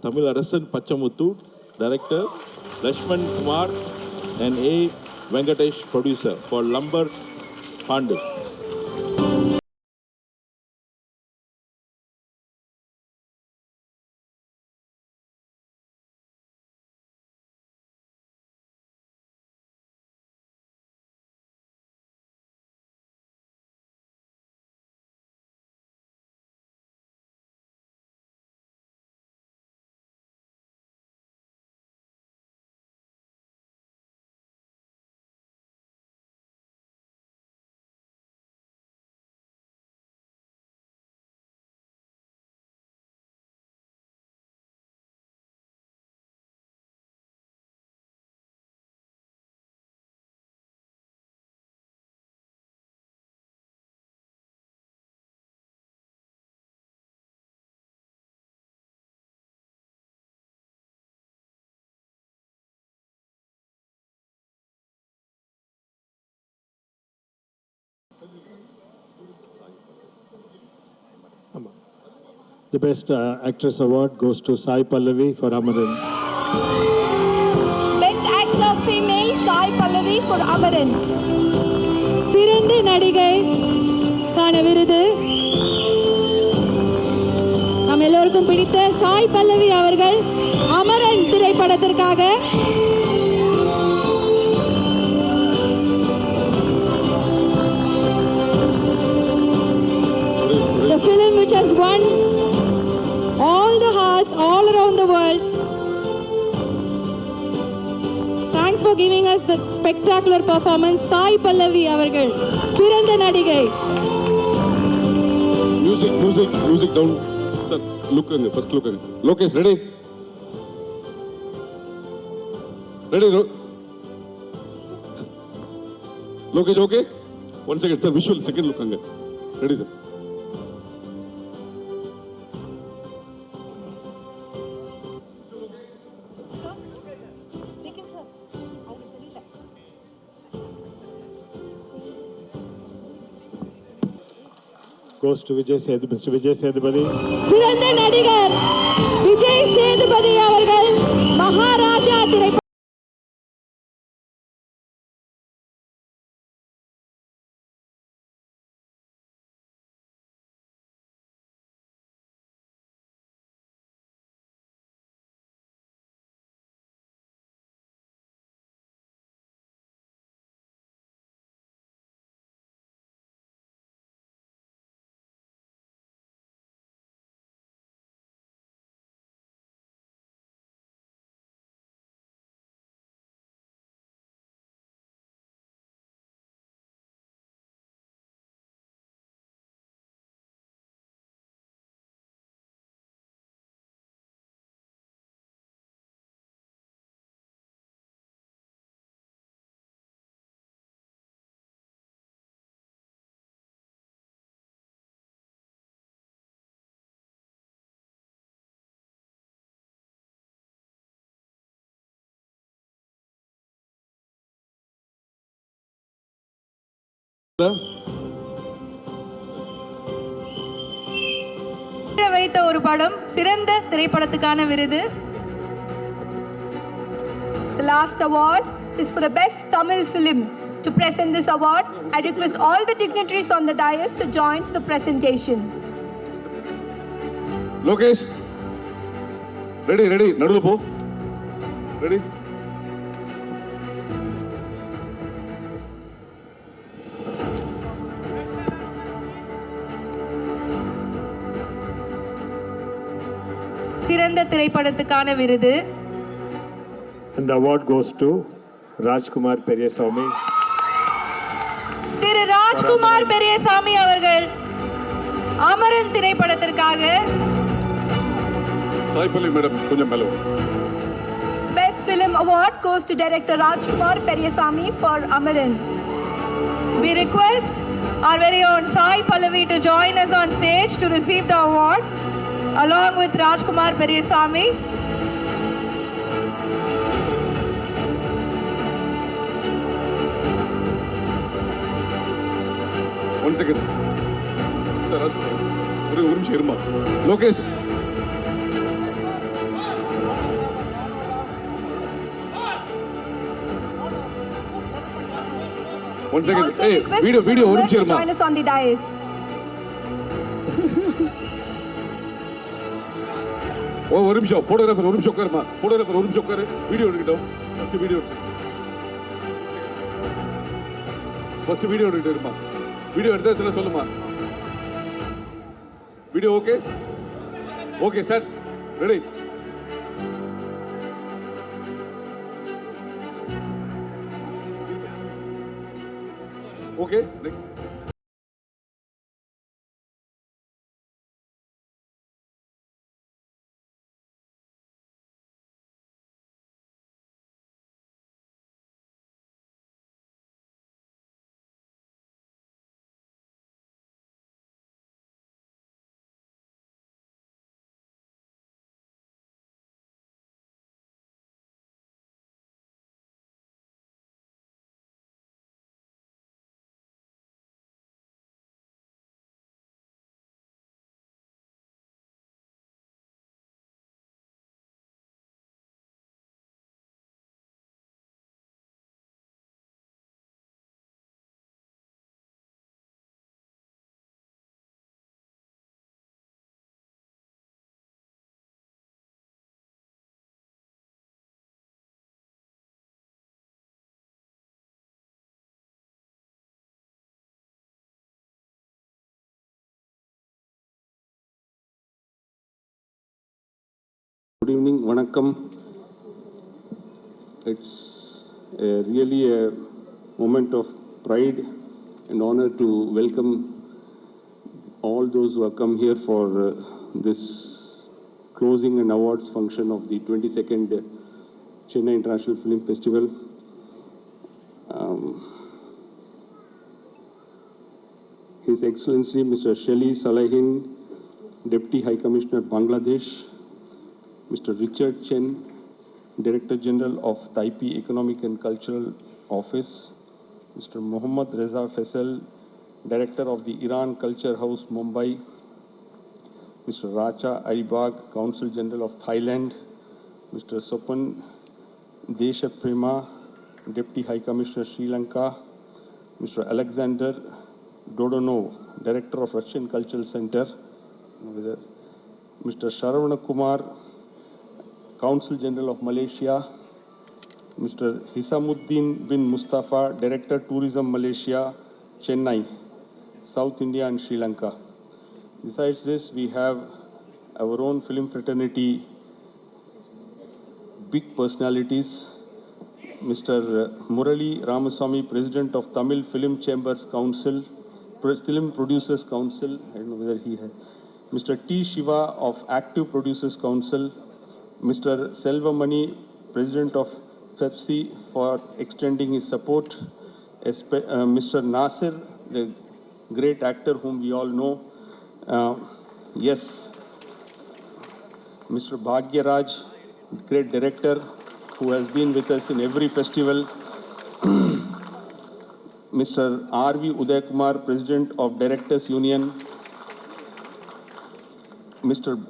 Tamil Arasan Pachamuthu, director, Lakshman Kumar and A. Venkatesh, producer for Lumber Pandu. The Best Actress Award goes to Sai Pallavi for Amaran. Best Actor Female Sai Pallavi for Amaran. சிறந்த நடிகை கான விருது நம் எல்லோருக்கும் பிடித்த சாய் பல்லவி அவர்கள் அமரன் திரைப்படத்திற்காக the film which has won all the hearts all around the world. Thanks for giving us the spectacular performance. Sai Pallavi அவர்கள் சிறந்த நடிகை. Music down. Sir, look in the first look. Lokesh, ready? Ready? Lokesh, okay? 1 second, sir. Visual, second look. Ready, sir? Goes to Mr. Vijay Sethupathi. சிறந்த நடிகர் விஜய் சேதுபதி அவர்கள் மகாராஜா திரைப்படம் வைத்த ஒரு படம் சிறந்த திரைப்படத்துக்கான விருது. The last award is for the best Tamil film. To present this award, I request all the dignitaries on the dais to join the presentation. Lokesh, ready? Nadula po. Ready? சிறந்த திரைப்படத்துக்கான விருது. And the award goes to Rajkumar Periyasamy. திரு ராஜ்குமார் பெரியசாமி அவர்கள் அமரன் திரைப்படத்திற்காக. Sai Pallavi madam கொஞ்சம் மேல. Best Film Award goes to Director Rajkumar Periyasamy for Amaran. We request our very own Sai Pallavi to join us on stage to receive the award along with Rajkumar Periyasamy. One second. Sir, ஒரு நிமிஷம் இருமா. Lokesh. One second. Hey, video ஒரு நிமிஷம் இருமா. Join us on the dais. ஒரு நிமிஷம். Photographer ஒரு நிமிஷம் உட்காருமா. போட்டோகிராஃபர் ஒரு நிமிஷம் உட்காரு. வீடியோ எடுக்கட்டும். ஃபர்ஸ்ட் வீடியோ எடுத்துட்டு இருமா. வீடியோ எடுத்தா சொல்லுமா. Video okay? Okay start. Ready? Okay next. Good evening, Vanakkam. It's really a moment of pride and honor to welcome all those who have come here for this closing and awards function of the 22nd Chennai International Film Festival. His Excellency Mr. Sheli Salahin, Deputy High Commissioner Bangladesh, Mr. Richard Chen, Director General of Taipei Economic and Cultural Office, Mr. Mohammad Reza Faisal, Director of the Iran Culture House, Mumbai, Mr. Racha Aribag, Consul General of Thailand, Mr. Sopan Deshaprema, Deputy High Commissioner Sri Lanka, Mr. Alexander Dodonov, Director of Russian Cultural Center, Mr. Sharavana Kumar, Consul General of Malaysia, Mr. Hisamuddin bin Mustafa, Director Tourism Malaysia, Chennai, South India and Sri Lanka. Besides this, we have our own film fraternity, big personalities, Mr. Murali Ramaswamy, President of Tamil Film Chambers Council, Film Producers Council, I don't know whether he has, Mr. T. Shiva of Active Producers Council, Mr. Selvamani, President of FEPSI, for extending his support, Mr. Nasir, the great actor whom we all know, yes, Mr. Bhagyaraj, great director who has been with us in every festival, Mr. R.V. Uday Kumar, President of Directors Union, Mr.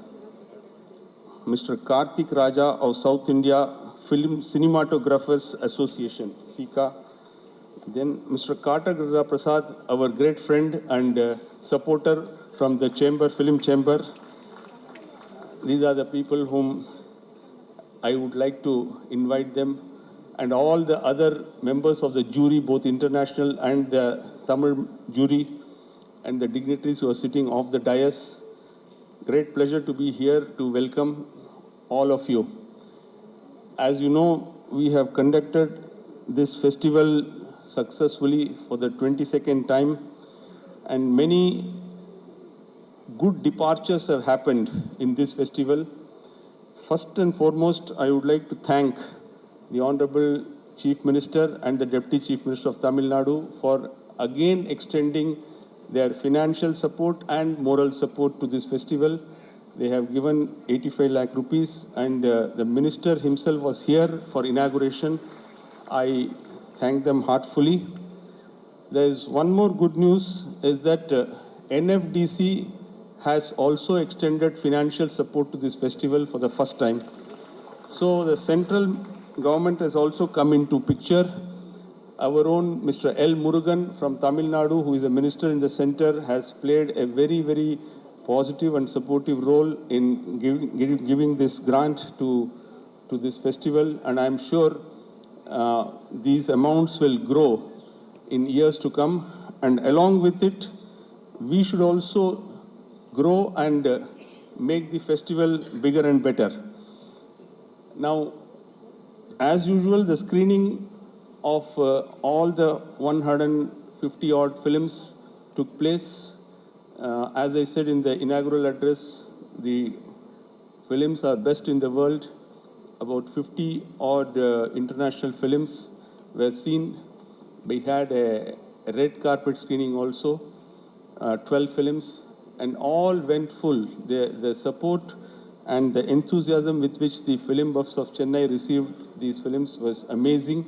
Karthik Raja of South India Film Cinematographers Association, SICA. Then Mr. Katagara Prasad, our great friend and supporter from the Chamber, Film Chamber. These are the people whom I would like to invite them, and all the other members of the jury, both international and the Tamil jury, and the dignitaries who are sitting off the dais. Great pleasure to be here to welcome all of you. As you know, we have conducted this festival successfully for the 22nd time, and many good departures have happened in this festival. First and foremost, I would like to thank the Honorable Chief Minister and the Deputy Chief Minister of Tamil Nadu for again extending their financial support and moral support to this festival. They have given 85 lakh rupees, and the minister himself was here for inauguration. I thank them heartfully. There is one more good news, is that NFDC has also extended financial support to this festival for the first time. So the central government has also come into picture. Our own Mr. L. Murugan from Tamil Nadu, who is a minister in the center, has played a very, very positive and supportive role in giving this grant to this festival. And I'm sure these amounts will grow in years to come. And along with it, we should also grow and make the festival bigger and better. Now, as usual, the screening of all the 150 odd films took place. As I said in the inaugural address, the films are best in the world. About 50 odd international films were seen. We had a red carpet screening also, 12 films, and all went full. The support and the enthusiasm with which the film buffs of Chennai received these films was amazing.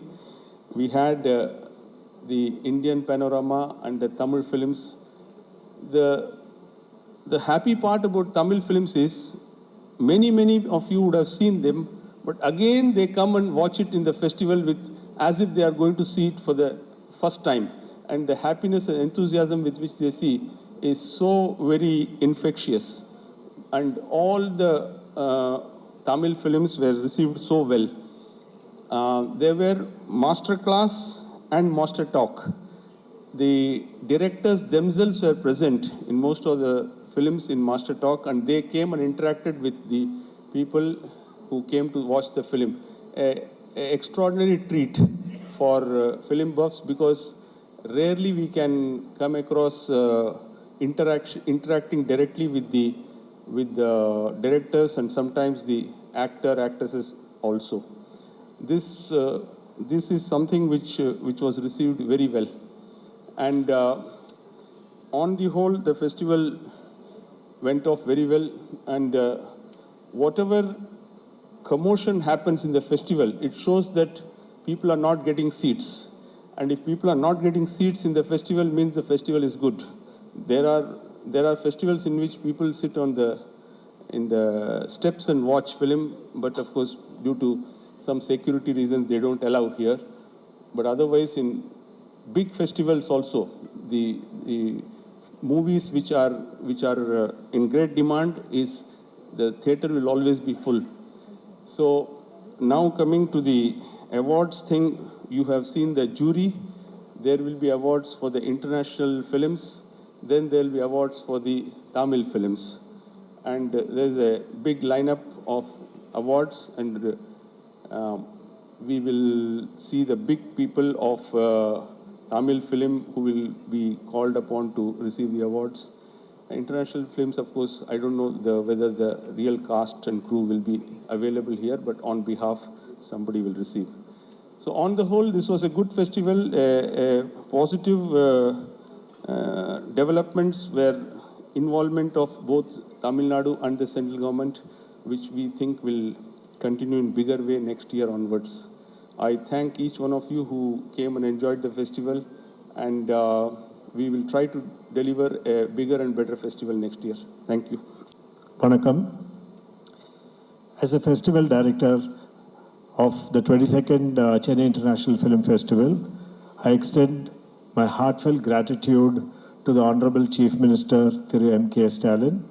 We had the Indian panorama and the Tamil films. The happy part about Tamil films is many of you would have seen them, but again they come and watch it in the festival with as if they are going to see it for the first time. And the happiness and enthusiasm with which they see is so very infectious. And all the Tamil films were received so well. There were master class and master talk. The directors themselves were present in most of the films in master talk, and they came and interacted with the people who came to watch the film. A extraordinary treat for film buffs, because rarely we can come across interacting directly with the directors and sometimes the actresses also. This is something which was received very well, and on the whole, the festival went off very well, and whatever commotion happens in the festival, it shows that people are not getting seats. And if people are not getting seats in the festival, means the festival is good. There are festivals in which people sit in the steps and watch film, but of course, due to some security reasons, they don't allow here. But otherwise, in big festivals also, the movies which are in great demand, is the theater will always be full. So now coming to the awards thing, you have seen the jury. There will be awards for the international films. Then there will be awards for the Tamil films. And there's a big lineup of awards, and we will see the big people of Tamil film who will be called upon to receive the awards. International films, of course, I don't know whether the real cast and crew will be available here, but on behalf, somebody will receive. So on the whole, this was a good festival. Positive developments were involvement of both Tamil Nadu and the central government, which we think will continue in bigger way next year onwards. I thank each one of you who came and enjoyed the festival, and we will try to deliver a bigger and better festival next year. Thank you. Vanakkam. As a festival director of the 22nd Chennai International Film Festival, I extend my heartfelt gratitude to the Honorable Chief Minister Thiru M.K. Stalin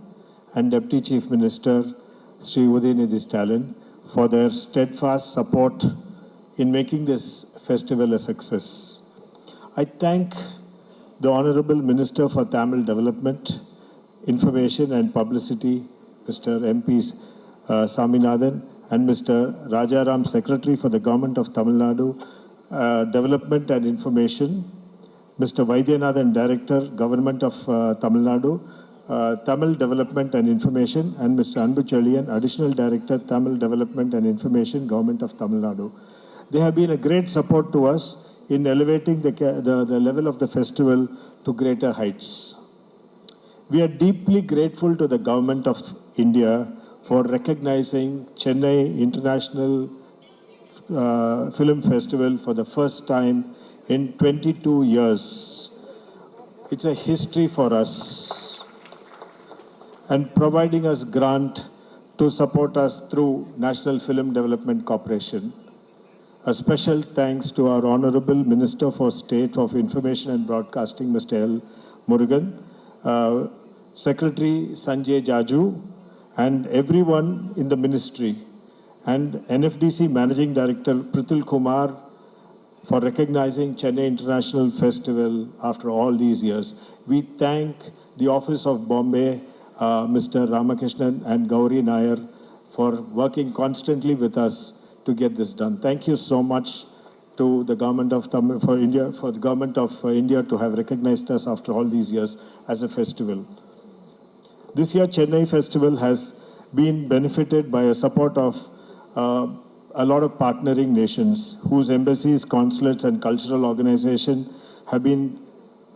and Deputy Chief Minister Sri Udayinidhi Stalin for their steadfast support in making this festival a success. I thank the Honorable Minister for Tamil Development, Information and Publicity, Mr. M.P. Saminathan, and Mr. Rajaram, Secretary for the Government of Tamil Nadu, Development and Information, Mr. Vaidyanathan, Director, Government of Tamil Nadu, Tamil Development and Information, and Mr. Anbu Chelian, Additional Director, Tamil Development and Information, Government of Tamil Nadu. They have been a great support to us in elevating the level of the festival to greater heights. We are deeply grateful to the Government of India for recognizing Chennai International Film Festival for the first time in 22 years. It's a history for us, and providing us grant to support us through National Film Development Corporation. A special thanks to our Honorable Minister for State of Information and Broadcasting, Mr. L. Murugan, Secretary Sanjay Jaju, and everyone in the ministry, and NFDC Managing Director Prithul Kumar for recognizing Chennai International Festival after all these years. We thank the Office of Bombay, Mr. Ramakrishnan and Gauri Nair for working constantly with us to get this done. Thank you so much to the Government of the Government of India to have recognized us after all these years as a festival. This year, Chennai Festival has been benefited by a support of a lot of partnering nations whose embassies, consulates, and cultural organizations have been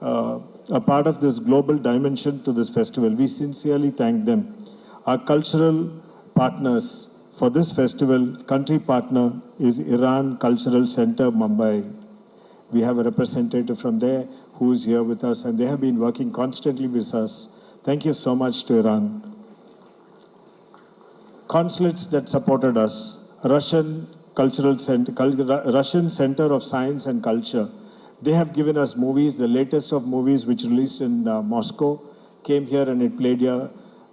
a part of this global dimension to this festival. We sincerely thank them. Our cultural partners for this festival, country partner is Iran Cultural Center, Mumbai. We have a representative from there who is here with us, and they have been working constantly with us. Thank you so much to Iran. Consulates that supported us, Russian Center of Science and Culture. They have given us movies, the latest of movies which released in Moscow, came here and it played here,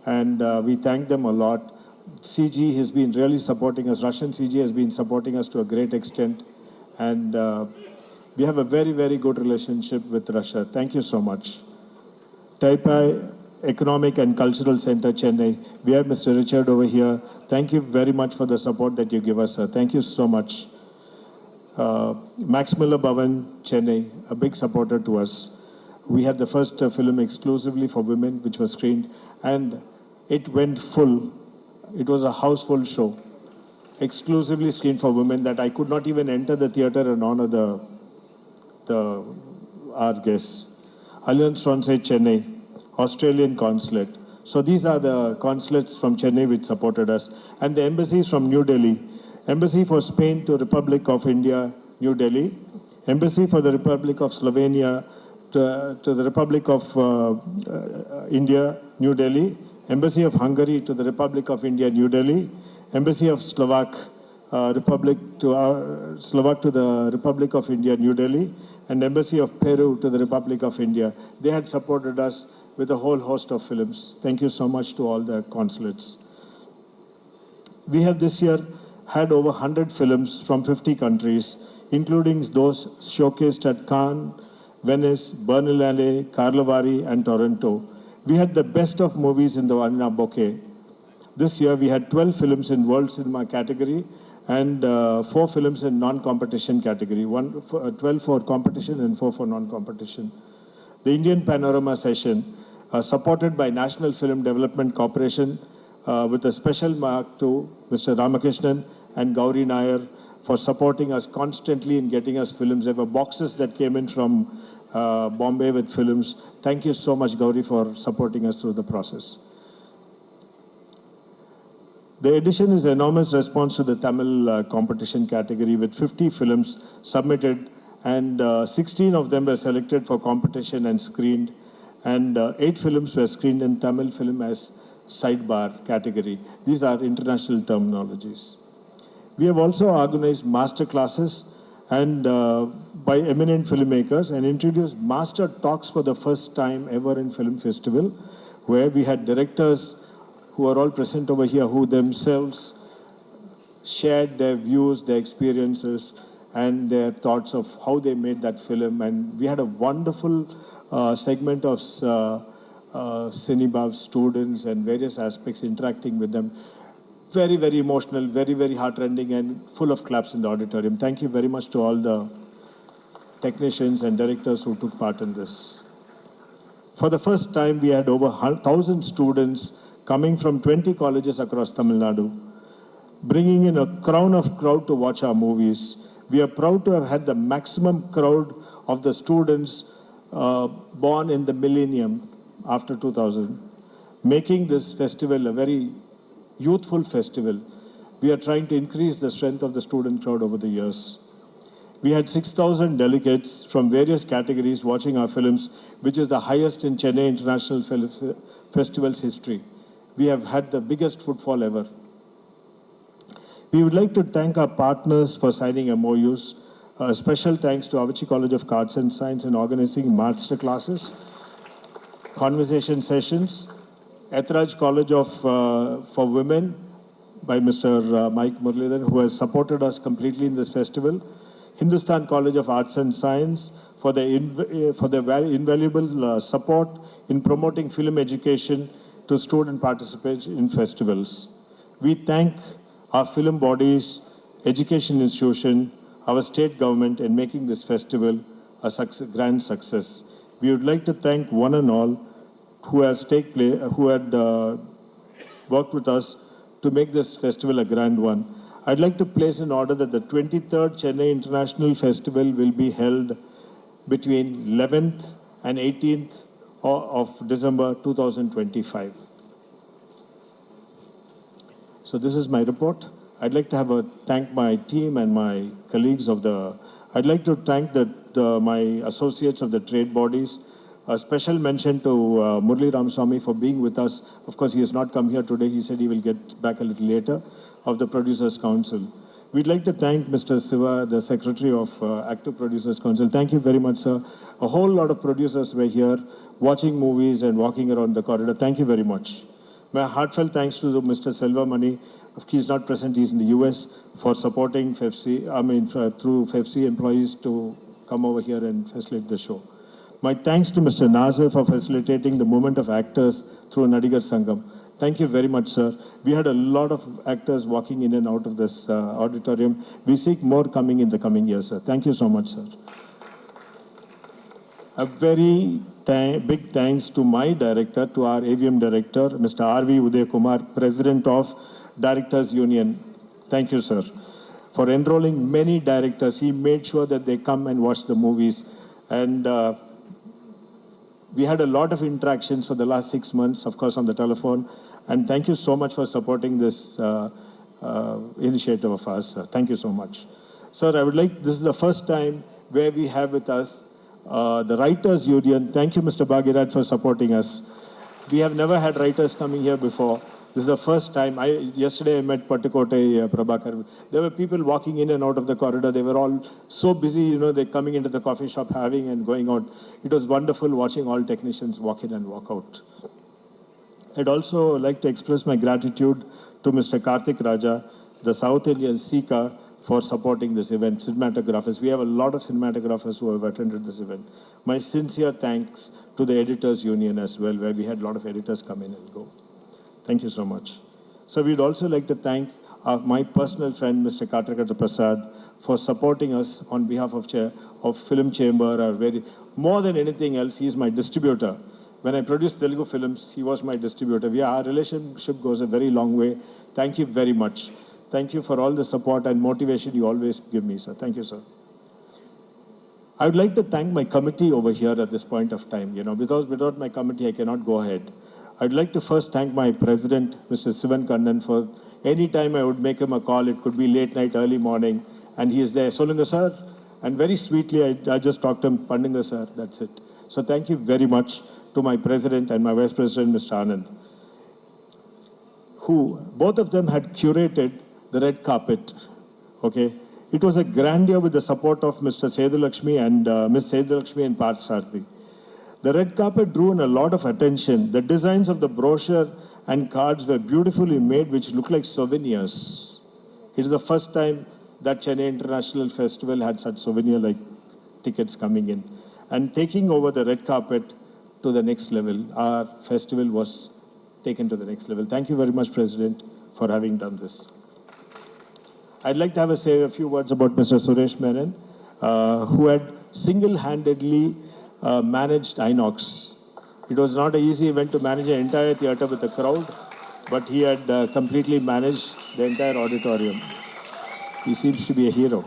and we thank them a lot. CG has been really supporting us. Russian CG has been supporting us to a great extent, and we have a very, very good relationship with Russia. Thank you so much. Taipei Economic and Cultural Center, Chennai. We have Mr. Richard over here. Thank you very much for the support that you give us, sir. Thank you so much. Max Miller Bhavan, Chennai, a big supporter to us. We had the first film exclusively for women, which was screened, and it went full. It was a house-full show, exclusively screened for women, that I could not even enter the theater and honor our guests. Alliance Francaise Chennai, Australian Consulate. So these are the consulates from Chennai which supported us. And the embassies from New Delhi. Embassy for Spain to Republic of India, New Delhi. Embassy for the Republic of Slovenia to the Republic of India, New Delhi. Embassy of Hungary to the Republic of India, New Delhi. Embassy of Slovak Republic to the Republic of India, New Delhi. And Embassy of Peru to the Republic of India. They had supported us with a whole host of films. Thank you so much to all the consulates. We have this year had over 100 films from 50 countries, including those showcased at Cannes, Venice, Berlinale, Karlovy, and Toronto. We had the best of movies in the Varna bouquet. This year we had 12 films in World Cinema category and 4 films in non-competition category, 12 for competition and 4 for non-competition. The Indian Panorama session, supported by National Film Development Corporation, with a special mark to Mr. Ramakrishnan and Gauri Nair for supporting us constantly in getting us films. There were boxes that came in from Bombay with films. Thank you so much, Gauri, for supporting us through the process. The edition is an enormous response to the Tamil competition category with 50 films submitted, and 16 of them were selected for competition and screened, and 8 films were screened in Tamil film as sidebar category. These are international terminologies. We have also organized master classes and by eminent filmmakers and introduced master talks for the first time ever in Film Festival, where we had directors who are all present over here who themselves shared their views, their experiences, and their thoughts of how they made that film. And we had a wonderful segment of Cinebav students and various aspects interacting with them. Very, very emotional, very, very heartrending, and full of claps in the auditorium. Thank you very much to all the technicians and directors who took part in this. For the first time, we had over 1,000 students coming from 20 colleges across Tamil Nadu, bringing in a crown of crowd to watch our movies. We are proud to have had the maximum crowd of the students born in the millennium after 2000, making this festival a very youthful festival. We are trying to increase the strength of the student crowd over the years. We had 6,000 delegates from various categories watching our films, which is the highest in Chennai International Festival's history. We have had the biggest footfall ever. We would like to thank our partners for signing MOUs. A special thanks to Avicii College of Arts and Science in organizing master classes, conversation sessions, Ethraj College for Women by Mr. Mike Muralidharan, who has supported us completely in this festival. Hindustan College of Arts and Science for their very invaluable support in promoting film education to student participants in festivals. We thank our film bodies, education institution, our state government in making this festival a grand success. We would like to thank one and all who had worked with us to make this festival a grand one. I'd like to place in order that the 23rd Chennai International Festival will be held between 11th and 18th of December 2025. So this is my report. I'd like to thank my team and my colleagues I'd like to thank my associates of the trade bodies. A special mention to Murli Ramaswamy for being with us. Of course, he has not come here today. He said he will get back a little later, of the Producers Council. We'd like to thank Mr. Siva, the Secretary of Active Producers Council. Thank you very much, sir. A whole lot of producers were here watching movies and walking around the corridor. Thank you very much. My heartfelt thanks to Mr. Selva Mani. He's not present, he's in the US, for supporting FEFC, through FEFC employees to come over here and facilitate the show. My thanks to Mr. Nasir for facilitating the movement of actors through Nadigar Sangam. Thank you very much, sir. We had a lot of actors walking in and out of this auditorium. We seek more coming in the coming years, sir. Thank you so much, sir. A very big thanks to my director, to our AVM director, Mr. R.V. Uday Kumar, President of Directors Union. Thank you, sir. For enrolling many directors, he made sure that they come and watch the movies. And we had a lot of interactions for the last 6 months, of course, on the telephone. And thank you so much for supporting this initiative of ours, sir. Thank you so much. Sir, I would like, this is the first time where we have with us the Writers Union. Thank you, Mr. Bhagiraj, for supporting us. We have never had writers coming here before. This is the first time. Yesterday I met Pattukote Prabhakar. There were people walking in and out of the corridor. They were all so busy, you know, they're coming into the coffee shop, having and going out. It was wonderful watching all technicians walk in and walk out. I'd also like to express my gratitude to Mr. Karthik Raja, the South Indian Sika, for supporting this event, cinematographers. We have a lot of cinematographers who have attended this event. My sincere thanks to the Editors Union as well, where we had a lot of editors come in and go. Thank you so much. So we'd also like to thank my personal friend, Mr. Karthik Prasad, for supporting us on behalf of Film Chamber. More than anything else, he's my distributor. When I produced Telugu films, he was my distributor. Our relationship goes a very long way. Thank you very much. Thank you for all the support and motivation you always give me, sir. Thank you, sir. I would like to thank my committee over here at this point of time. You know, because without my committee, I cannot go ahead. I'd like to first thank my president, Mr. Sivan Kannan, for any time I would make him a call. It could be late night, early morning, and he is there. Solunga, sir. And very sweetly, I just talked to him, Pandinga, sir. That's it. So thank you very much to my president and my vice president, Mr. Anand, who both of them had curated the red carpet. Okay. It was a grandeur with the support of Mr. Sedulakshmi and Ms. Sedulakshmi and Parth Sarthi. The red carpet drew in a lot of attention. The designs of the brochure and cards were beautifully made, which look like souvenirs. It is the first time that Chennai International Festival had such souvenir-like tickets coming in. And taking over the red carpet to the next level, our festival was taken to the next level. Thank you very much, President, for having done this. I'd like to say a few words about Mr. Suresh Menon, who had single-handedly managed Inox. It was not an easy event to manage an entire theatre with a crowd, but he had completely managed the entire auditorium. He seems to be a hero.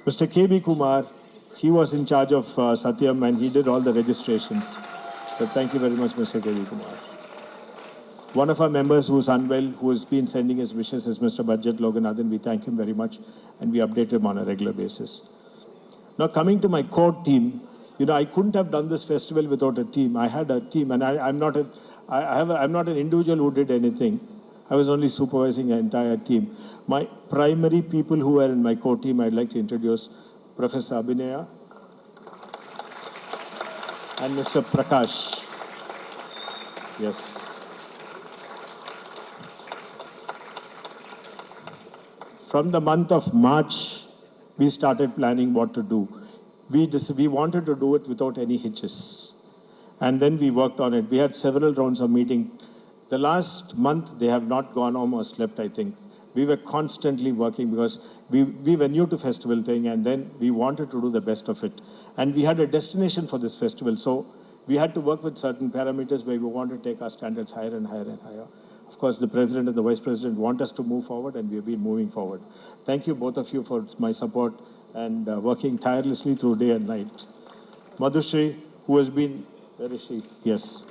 Mr. KB Kumar, he was in charge of Satyam and he did all the registrations. So thank you very much, Mr. KB Kumar. One of our members who's unwell, who has been sending his wishes, is Mr. Budget Loganathan. We thank him very much and we update him on a regular basis. Now coming to my core team, you know, I couldn't have done this festival without a team. I had a team, and I'm not an individual who did anything. I was only supervising an entire team. My primary people who were in my core team, I'd like to introduce Professor Abhinaya and Mr. Prakash. Yes. From the month of March, we started planning what to do. We wanted to do it without any hitches. And then we worked on it. We had several rounds of meeting. The last month, they have not gone home or slept, I think. We were constantly working because we were new to festival thing, and then we wanted to do the best of it. And we had a destination for this festival. So we had to work with certain parameters where we wanted to take our standards higher and higher and higher. Of course, the president and the vice president want us to move forward, and we've been moving forward. Thank you, both of you, for my support and working tirelessly through day and night. Madhushri, who has been, where is she? Yes.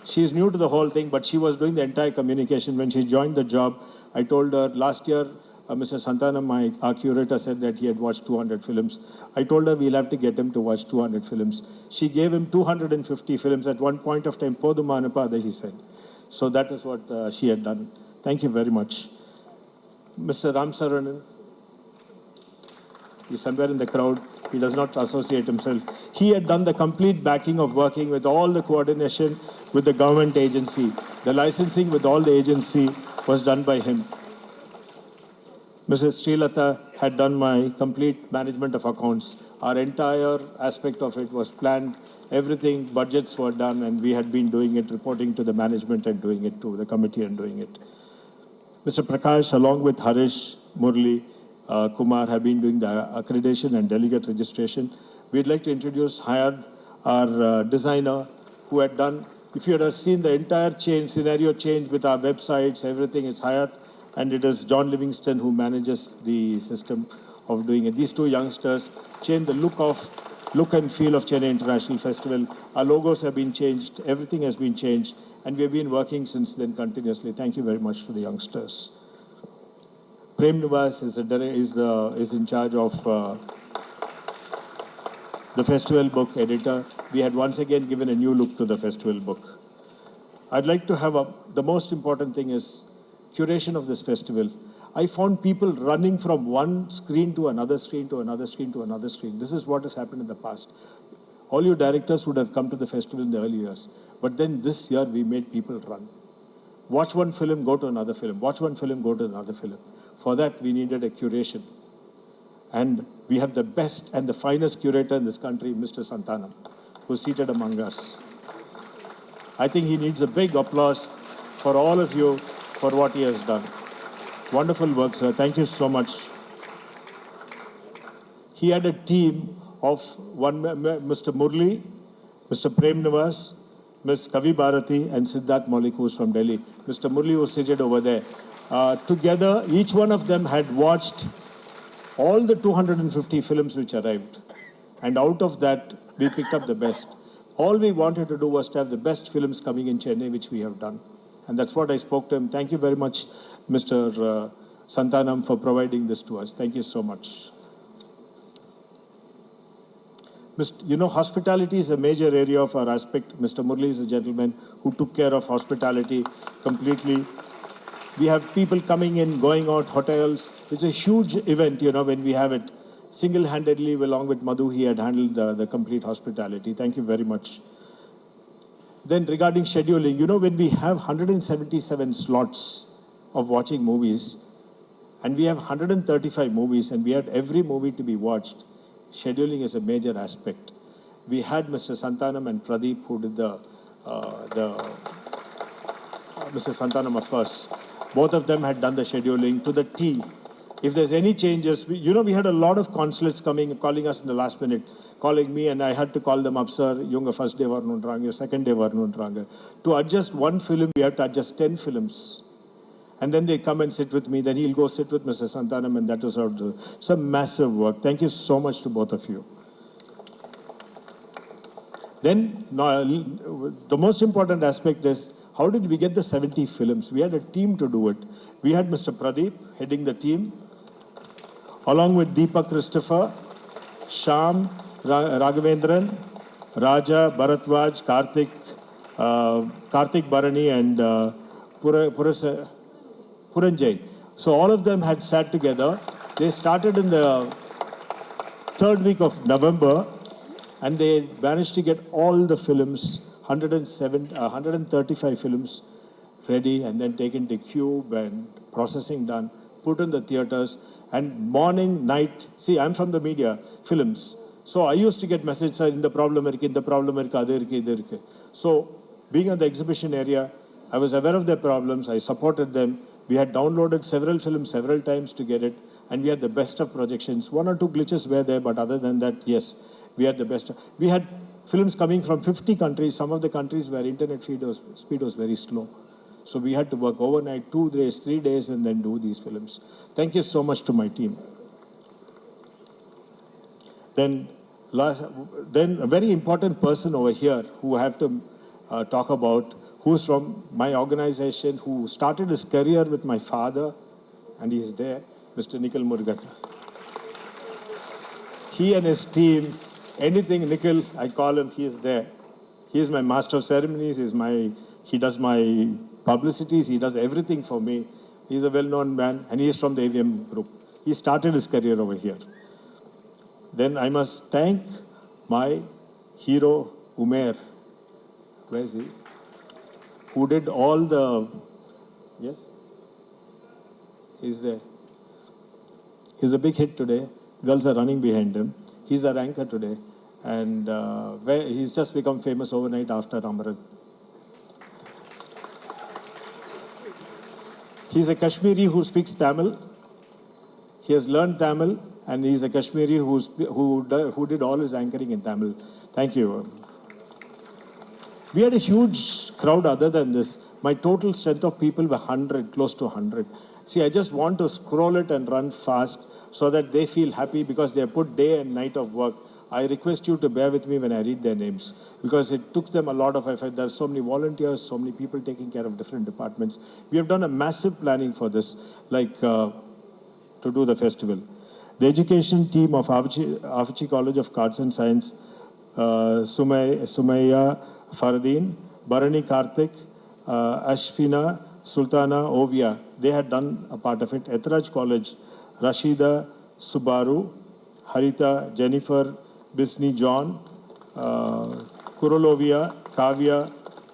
She is new to the whole thing, but she was doing the entire communication. When she joined the job, I told her last year, Mr. Santanam, our curator, said that he had watched 200 films. I told her we'll have to get him to watch 200 films. She gave him 250 films. At one point of time, Podumanapa, he said. So that is what she had done. Thank you very much. Mr. Ram Saranan, he's somewhere in the crowd. He does not associate himself. He had done the complete backing of working with all the coordination with the government agency. The licensing with all the agency was done by him. Mrs. Srilata had done my complete management of accounts. Our entire aspect of it was planned. Everything, budgets were done, and we had been doing it, reporting to the management and doing it to the committee and doing it. Mr. Prakash, along with Harish, Murli, Kumar, have been doing the accreditation and delegate registration. We'd like to introduce Hayat, our designer, who had done, if you had seen the entire change, scenario change with our websites, everything, it's Hayat, and it is John Livingston who manages the system of doing it. These two youngsters changed the look and feel of Chennai International Festival. Our logos have been changed, everything has been changed, and we've been working since then continuously. Thank you very much to the youngsters. Prem Nivas is in charge of the festival book editor. We had once again given a new look to the festival book. I'd like to have the most important thing is curation of this festival. I found people running from one screen to another screen to another screen to another screen. This is what has happened in the past. All you directors would have come to the festival in the early years. But then this year we made people run. Watch one film, go to another film. Watch one film, go to another film. For that, we needed a curation. And we have the best and the finest curator in this country, Mr. Santanam, who's seated among us. I think he needs a big applause for all of you for what he has done. Wonderful work, sir. Thank you so much. He had a team of Mr. Murli, Mr. Prem Nivas, Ms. Kavi Bharati, and Siddharth Maulik, who's from Delhi. Mr. Murli was seated over there. Together, each one of them had watched all the 250 films which arrived. And out of that, we picked up the best. All we wanted to do was to have the best films coming in Chennai, which we have done. And that's what I spoke to him. Thank you very much, Mr. Santanam, for providing this to us. Thank you so much. You know, hospitality is a major area of our aspect. Mr. Murli is a gentleman who took care of hospitality completely. We have people coming in, going out, hotels. It's a huge event, you know, when we have it. Single-handedly, along with Madhu, he had handled the complete hospitality. Thank you very much. Then regarding scheduling, you know, when we have 177 slots of watching movies, and we have 135 movies, and we had every movie to be watched, scheduling is a major aspect. We had Mr. Santanam and Pradeep who did Mr. Santanam, of course. Both of them had done the scheduling to the T. If there's any changes, we had a lot of consulates calling us in the last minute, calling me, and I had to call them up, sir, Yunga first day varnundraanga, second day varnundraanga. To adjust one film, we have to adjust 10 films. And then they come and sit with me, then he'll go sit with Mr. Santanam, and that was some massive work. Thank you so much to both of you. Then, the most important aspect is, how did we get the 70 films? We had a team to do it. We had Mr. Pradeep heading the team, along with Deepak Christopher, Sham, Raghavendran, Raja, Bharatwaj, Karthik Bharani, and Puranjay. So all of them had sat together. They started in the third week of November, and they managed to get all the films, 135 films ready, and then taken to Cube and processing done, put in the theaters, and morning, night. See, I'm from the media, films. So I used to get messages, sir, in the problem, irke. So being in the exhibition area, I was aware of their problems. I supported them. We had downloaded several films several times to get it, and we had the best of projections. One or two glitches were there, but other than that, yes, we had the best. We had films coming from 50 countries, some of the countries where internet speed was very slow. So we had to work overnight, 2 days, 3 days, and then do these films. Thank you so much to my team. Then a very important person over here who I have to talk about, who's from my organization, who started his career with my father, and he's there, Mr. Nikhil Murugappa. He and his team, anything Nikhil, I call him, he is there. He is my master of ceremonies, he does my publicities, he does everything for me. He's a well-known man, and he is from the AVM group. He started his career over here. Then I must thank my hero, Umair. Where is he? Who did all the... Yes? He's there. He's a big hit today. Girls are running behind him. He's our anchor today. And he's just become famous overnight after Amaranth. He's a Kashmiri who speaks Tamil. He has learned Tamil, and he's a Kashmiri who did all his anchoring in Tamil. Thank you. We had a huge crowd other than this. My total strength of people were 100, close to 100. See, I just want to scroll it and run fast so that they feel happy because they have put day and night of work. I request you to bear with me when I read their names because it took them a lot of effort. There are so many volunteers, so many people taking care of different departments. We have done a massive planning for this, like to do the festival. The education team of Avicii College of Arts and Science, Sumaya Faradeen, Bharani Karthik, Ashfina, Sultana, Ovia, they had done a part of it. Ethraj College, Rashida, Subaru, Harita, Jennifer, Bisni, John, Kurolovia, Kavya,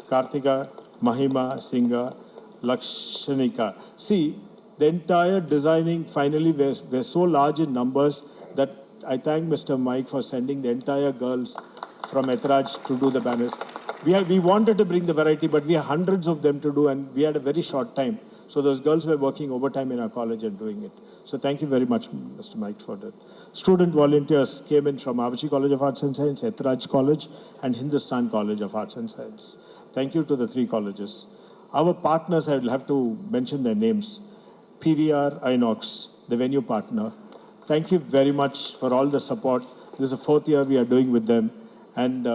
Karthika, Mahima, Singha, Lakshanika. See, the entire designing finally were so large in numbers that I thank Mr. Mike for sending the entire girls from Ethraj to do the banners. We wanted to bring the variety, but we had hundreds of them to do, and we had a very short time. So those girls were working overtime in our college and doing it. So thank you very much, Mr. Mike, for that. Student volunteers came in from Avicii College of Arts and Science, Ethraj College, and Hindustan College of Arts and Science. Thank you to the three colleges. Our partners, I will have to mention their names. PVR Inox, the venue partner. Thank you very much for all the support. This is the 4th year we are doing with them. And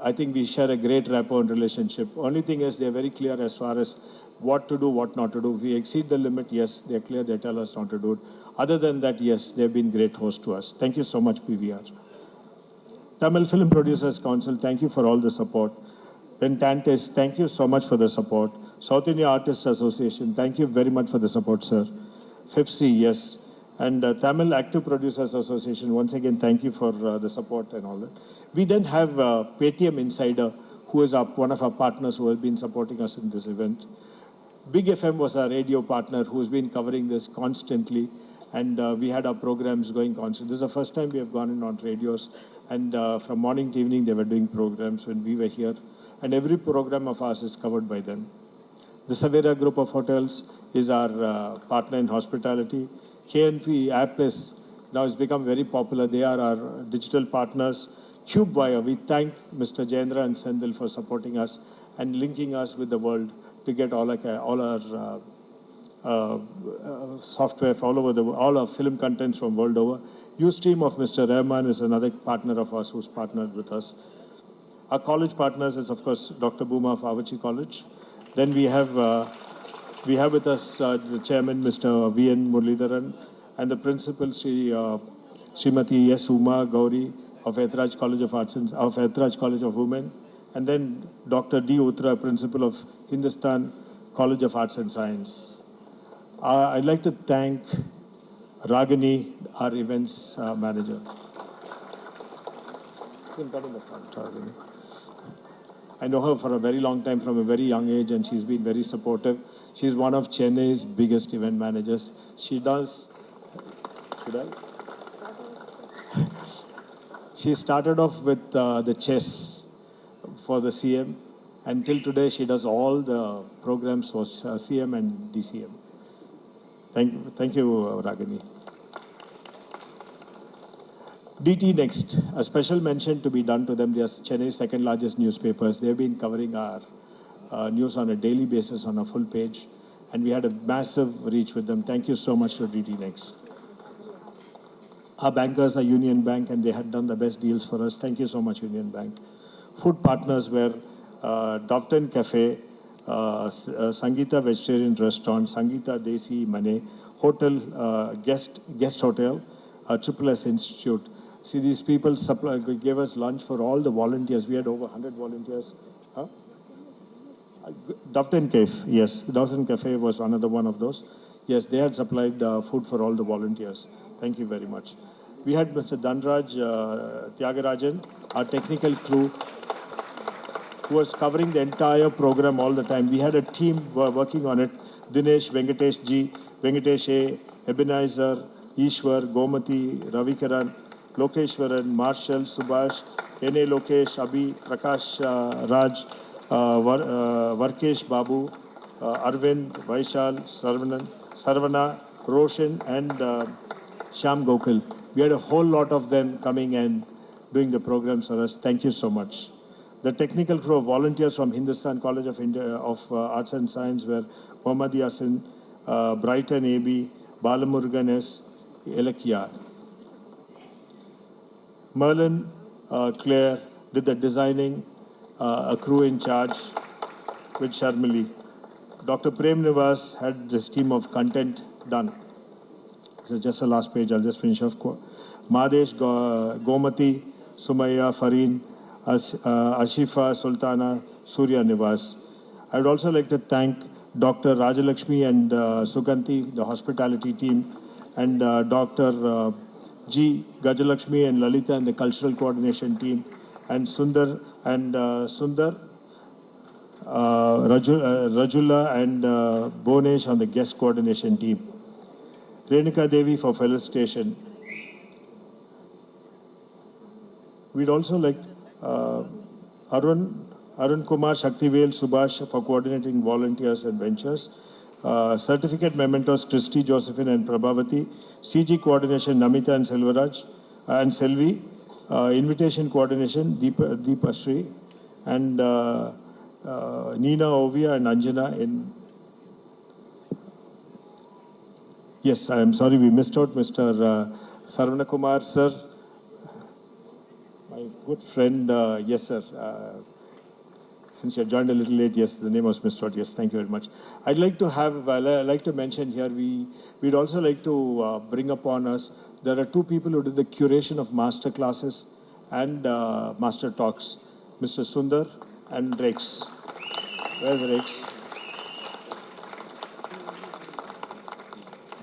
I think we share a great rapport and relationship. Only thing is they're very clear as far as what to do, what not to do. If we exceed the limit, yes, they're clear, they tell us not to do it. Other than that, yes, they've been great hosts to us. Thank you so much, PVR. Tamil Film Producers Council, thank you for all the support. Then Tantis, thank you so much for the support. South India Artists Association, thank you very much for the support, sir. FIFC, yes. And Tamil Active Producers Association, once again, thank you for the support and all that. We then have Paytm Insider, who is one of our partners who has been supporting us in this event. Big FM was our radio partner who's been covering this constantly. And we had our programs going constantly. This is the first time we have gone in on radios. And from morning to evening, they were doing programs when we were here. And every program of ours is covered by them. The Savera Group of Hotels is our partner in hospitality. KNP app is now has become very popular. They are our digital partners. CubeWire, we thank Mr. Jayendra and Sendil for supporting us and linking us with the world to get all our software for all our film contents from world over. Ustream of Mr. Rahman is another partner of ours who's partnered with us. Our college partners is, of course, Dr. Booma of Avicii College. Then we have with us the chairman, Mr. V.N. Muralidharan, and the principal, Srimati S. Uma Gauri of Ethraj College of Arts and of Ethraj College of Women, and then Dr. D. Utra, principal of Hindustan College of Arts and Science. I'd like to thank Ragini, our events manager. I know her for a very long time, from a very young age, and she's been very supportive. She's one of Chennai's biggest event managers. She does, she started off with the chess for the CM, and till today she does all the programs for CM and DCM. Thank you, Ragini. DT Next, a special mention to be done to them. They are Chennai's second largest newspapers. They've been covering our news on a daily basis on a full page, and we had a massive reach with them. Thank you so much to DT Next. Our bankers are Union Bank, and they had done the best deals for us. Thank you so much, Union Bank. Food partners were Dovton Cafe, Sangeeta Vegetarian Restaurant, Sangeeta Desi Mane, Hotel, Guest Hotel, Triple S Institute. See, these people gave us lunch for all the volunteers. We had over 100 volunteers. Huh? Dovton Cafe, yes. Dovton Cafe was another one of those. Yes, they had supplied food for all the volunteers. Thank you very much. We had Mr. Dhanraj Tyagarajan, our technical crew, who was covering the entire program all the time. We had a team working on it. Dinesh, Venkatesh G, Venkatesh A, Ebenezer, Ishwar, Gomati, Ravikaran, Lokeshwaran, Marshall, Subhash, N.A. Lokesh, Abhi, Prakash Raj, Varkesh Babu, Arvind, Vaishal, Sarvana, Roshan, and Shyam Gokul. We had a whole lot of them coming and doing the programs for us. Thank you so much. The technical crew of volunteers from Hindustan College of India of Arts and Science were Mohammad Yasin, Brighton AB, Balamurgan S, Elakiar. Merlin Claire did the designing, a crew in charge with Sharmili. Dr. Prem Nivas had this team of content done. This is just the last page, I'll just finish off. Madesh, Gomati, Sumaya, Fareen, Ashifa, Sultana, Surya Nivas. I would also like to thank Dr. Rajalakshmi and Suganti, the hospitality team, and Dr. G. Gajalakshmi and Lalita and the cultural coordination team, and Sundar, Rajula and Bonesh on the guest coordination team. Renuka Devi for felicitation. We'd also like Arun Kumar, Shaktivel, Subhash for coordinating volunteers and ventures. Certificate mementos, Christy, Josephine and Prabhavati. CG coordination, Namita and Selvaraj and Selvi. Invitation coordination, Deepa Shri. And Nina, Ovia and Anjana in... Yes, I am sorry we missed out Mr. Sarvana Kumar, sir. My good friend, yes, sir. Since you joined a little late, yes, the name was missed out. Yes, thank you very much. I'd like to mention here, we'd also like to bring upon us, there are two people who did the curation of master classes and master talks, Mr. Sundar and Rex. Where's Rex?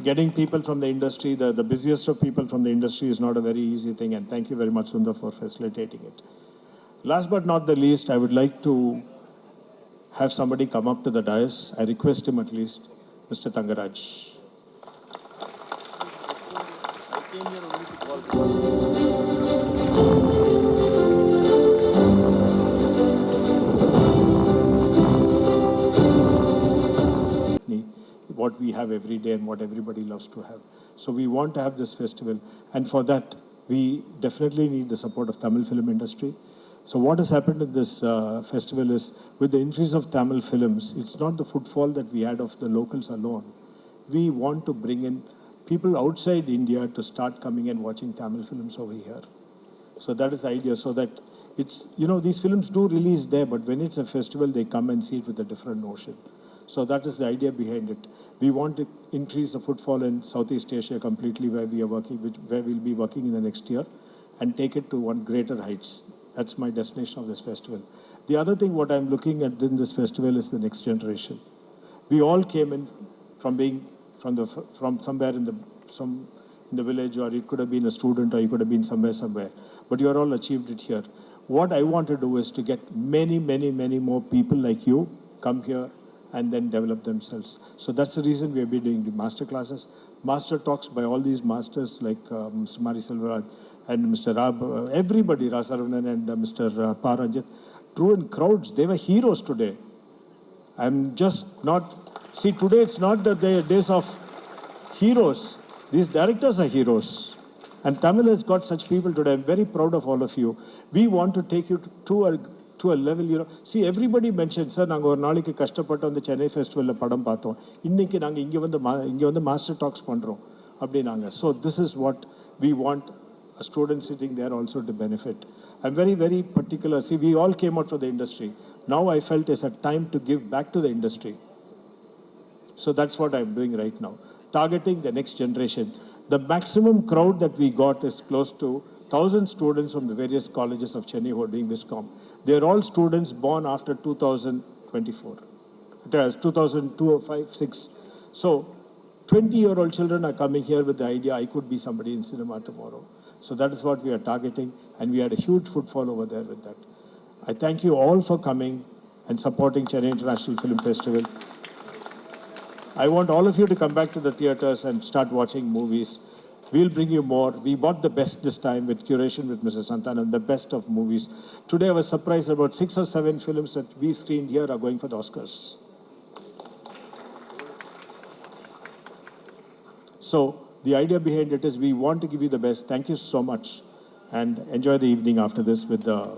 Getting people from the industry, the busiest of people from the industry is not a very easy thing, and thank you very much, Sundar, for facilitating it. Last but not the least, I would like to have somebody come up to the dais. I request him at least, Mr. Tangaraj. What we have every day and what everybody loves to have. So we want to have this festival, and for that, we definitely need the support of Tamil film industry. So what has happened in this festival is, with the increase of Tamil films, it's not the footfall that we had of the locals alone. We want to bring in people outside India to start coming and watching Tamil films over here. So that is the idea, so that it's, these films do release there, but when it's a festival, they come and see it with a different notion. So that is the idea behind it. We want to increase the footfall in Southeast Asia completely, where we are working, where we'll be working in the next year, and take it to one greater heights. That's my destination of this festival. The other thing, what I'm looking at in this festival is the next generation. We all came in from somewhere in the village, or it could have been a student, or you could have been somewhere. But you are all achieved it here. What I want to do is to get many more people like you come here and then develop themselves. So that's the reason we have been doing the master classes, master talks by all these masters like Mr. Mari Selvaraj and Mr. Rab, everybody, Rasarvanan and Mr. Paranjit, drew in crowds. They were heroes today. I'm just not, see, today it's not the days of heroes. These directors are heroes. And Tamil has got such people today. I'm very proud of all of you. We want to take you to a level, see, everybody mentioned, sir, நாங்கள் ஒரு நாளைக்கு கஷ்டப்பட்டு வந்து சென்னை ஃபெஸ்டிவலில் படம் பார்த்தோம். இன்னைக்கு நாங்கள் இங்கே வந்து மாஸ்டர் டாக்ஸ் பண்ணுறோம் அப்படின்னாங்க. So this is what we want a student sitting there also to benefit. I'm very, very particular. See, we all came out for the industry. Now I felt it's a time to give back to the industry. So that's what I'm doing right now, targeting the next generation. The maximum crowd that we got is close to 1,000 students from the various colleges of Chennai who are doing Viscom. They're all students born after 2024. 2002, 5, 6. So 20-year-old children are coming here with the idea, I could be somebody in cinema tomorrow. So that is what we are targeting, and we had a huge footfall over there with that. I thank you all for coming and supporting Chennai International Film Festival. I want all of you to come back to the theaters and start watching movies. We'll bring you more. We bought the best this time with curation with Mr. Santanam, the best of movies. Today I was surprised about 6 or 7 films that we've screened here are going for the Oscars. So the idea behind it is we want to give you the best. Thank you so much. And enjoy the evening after this with the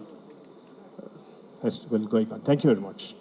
festival going on. Thank you very much.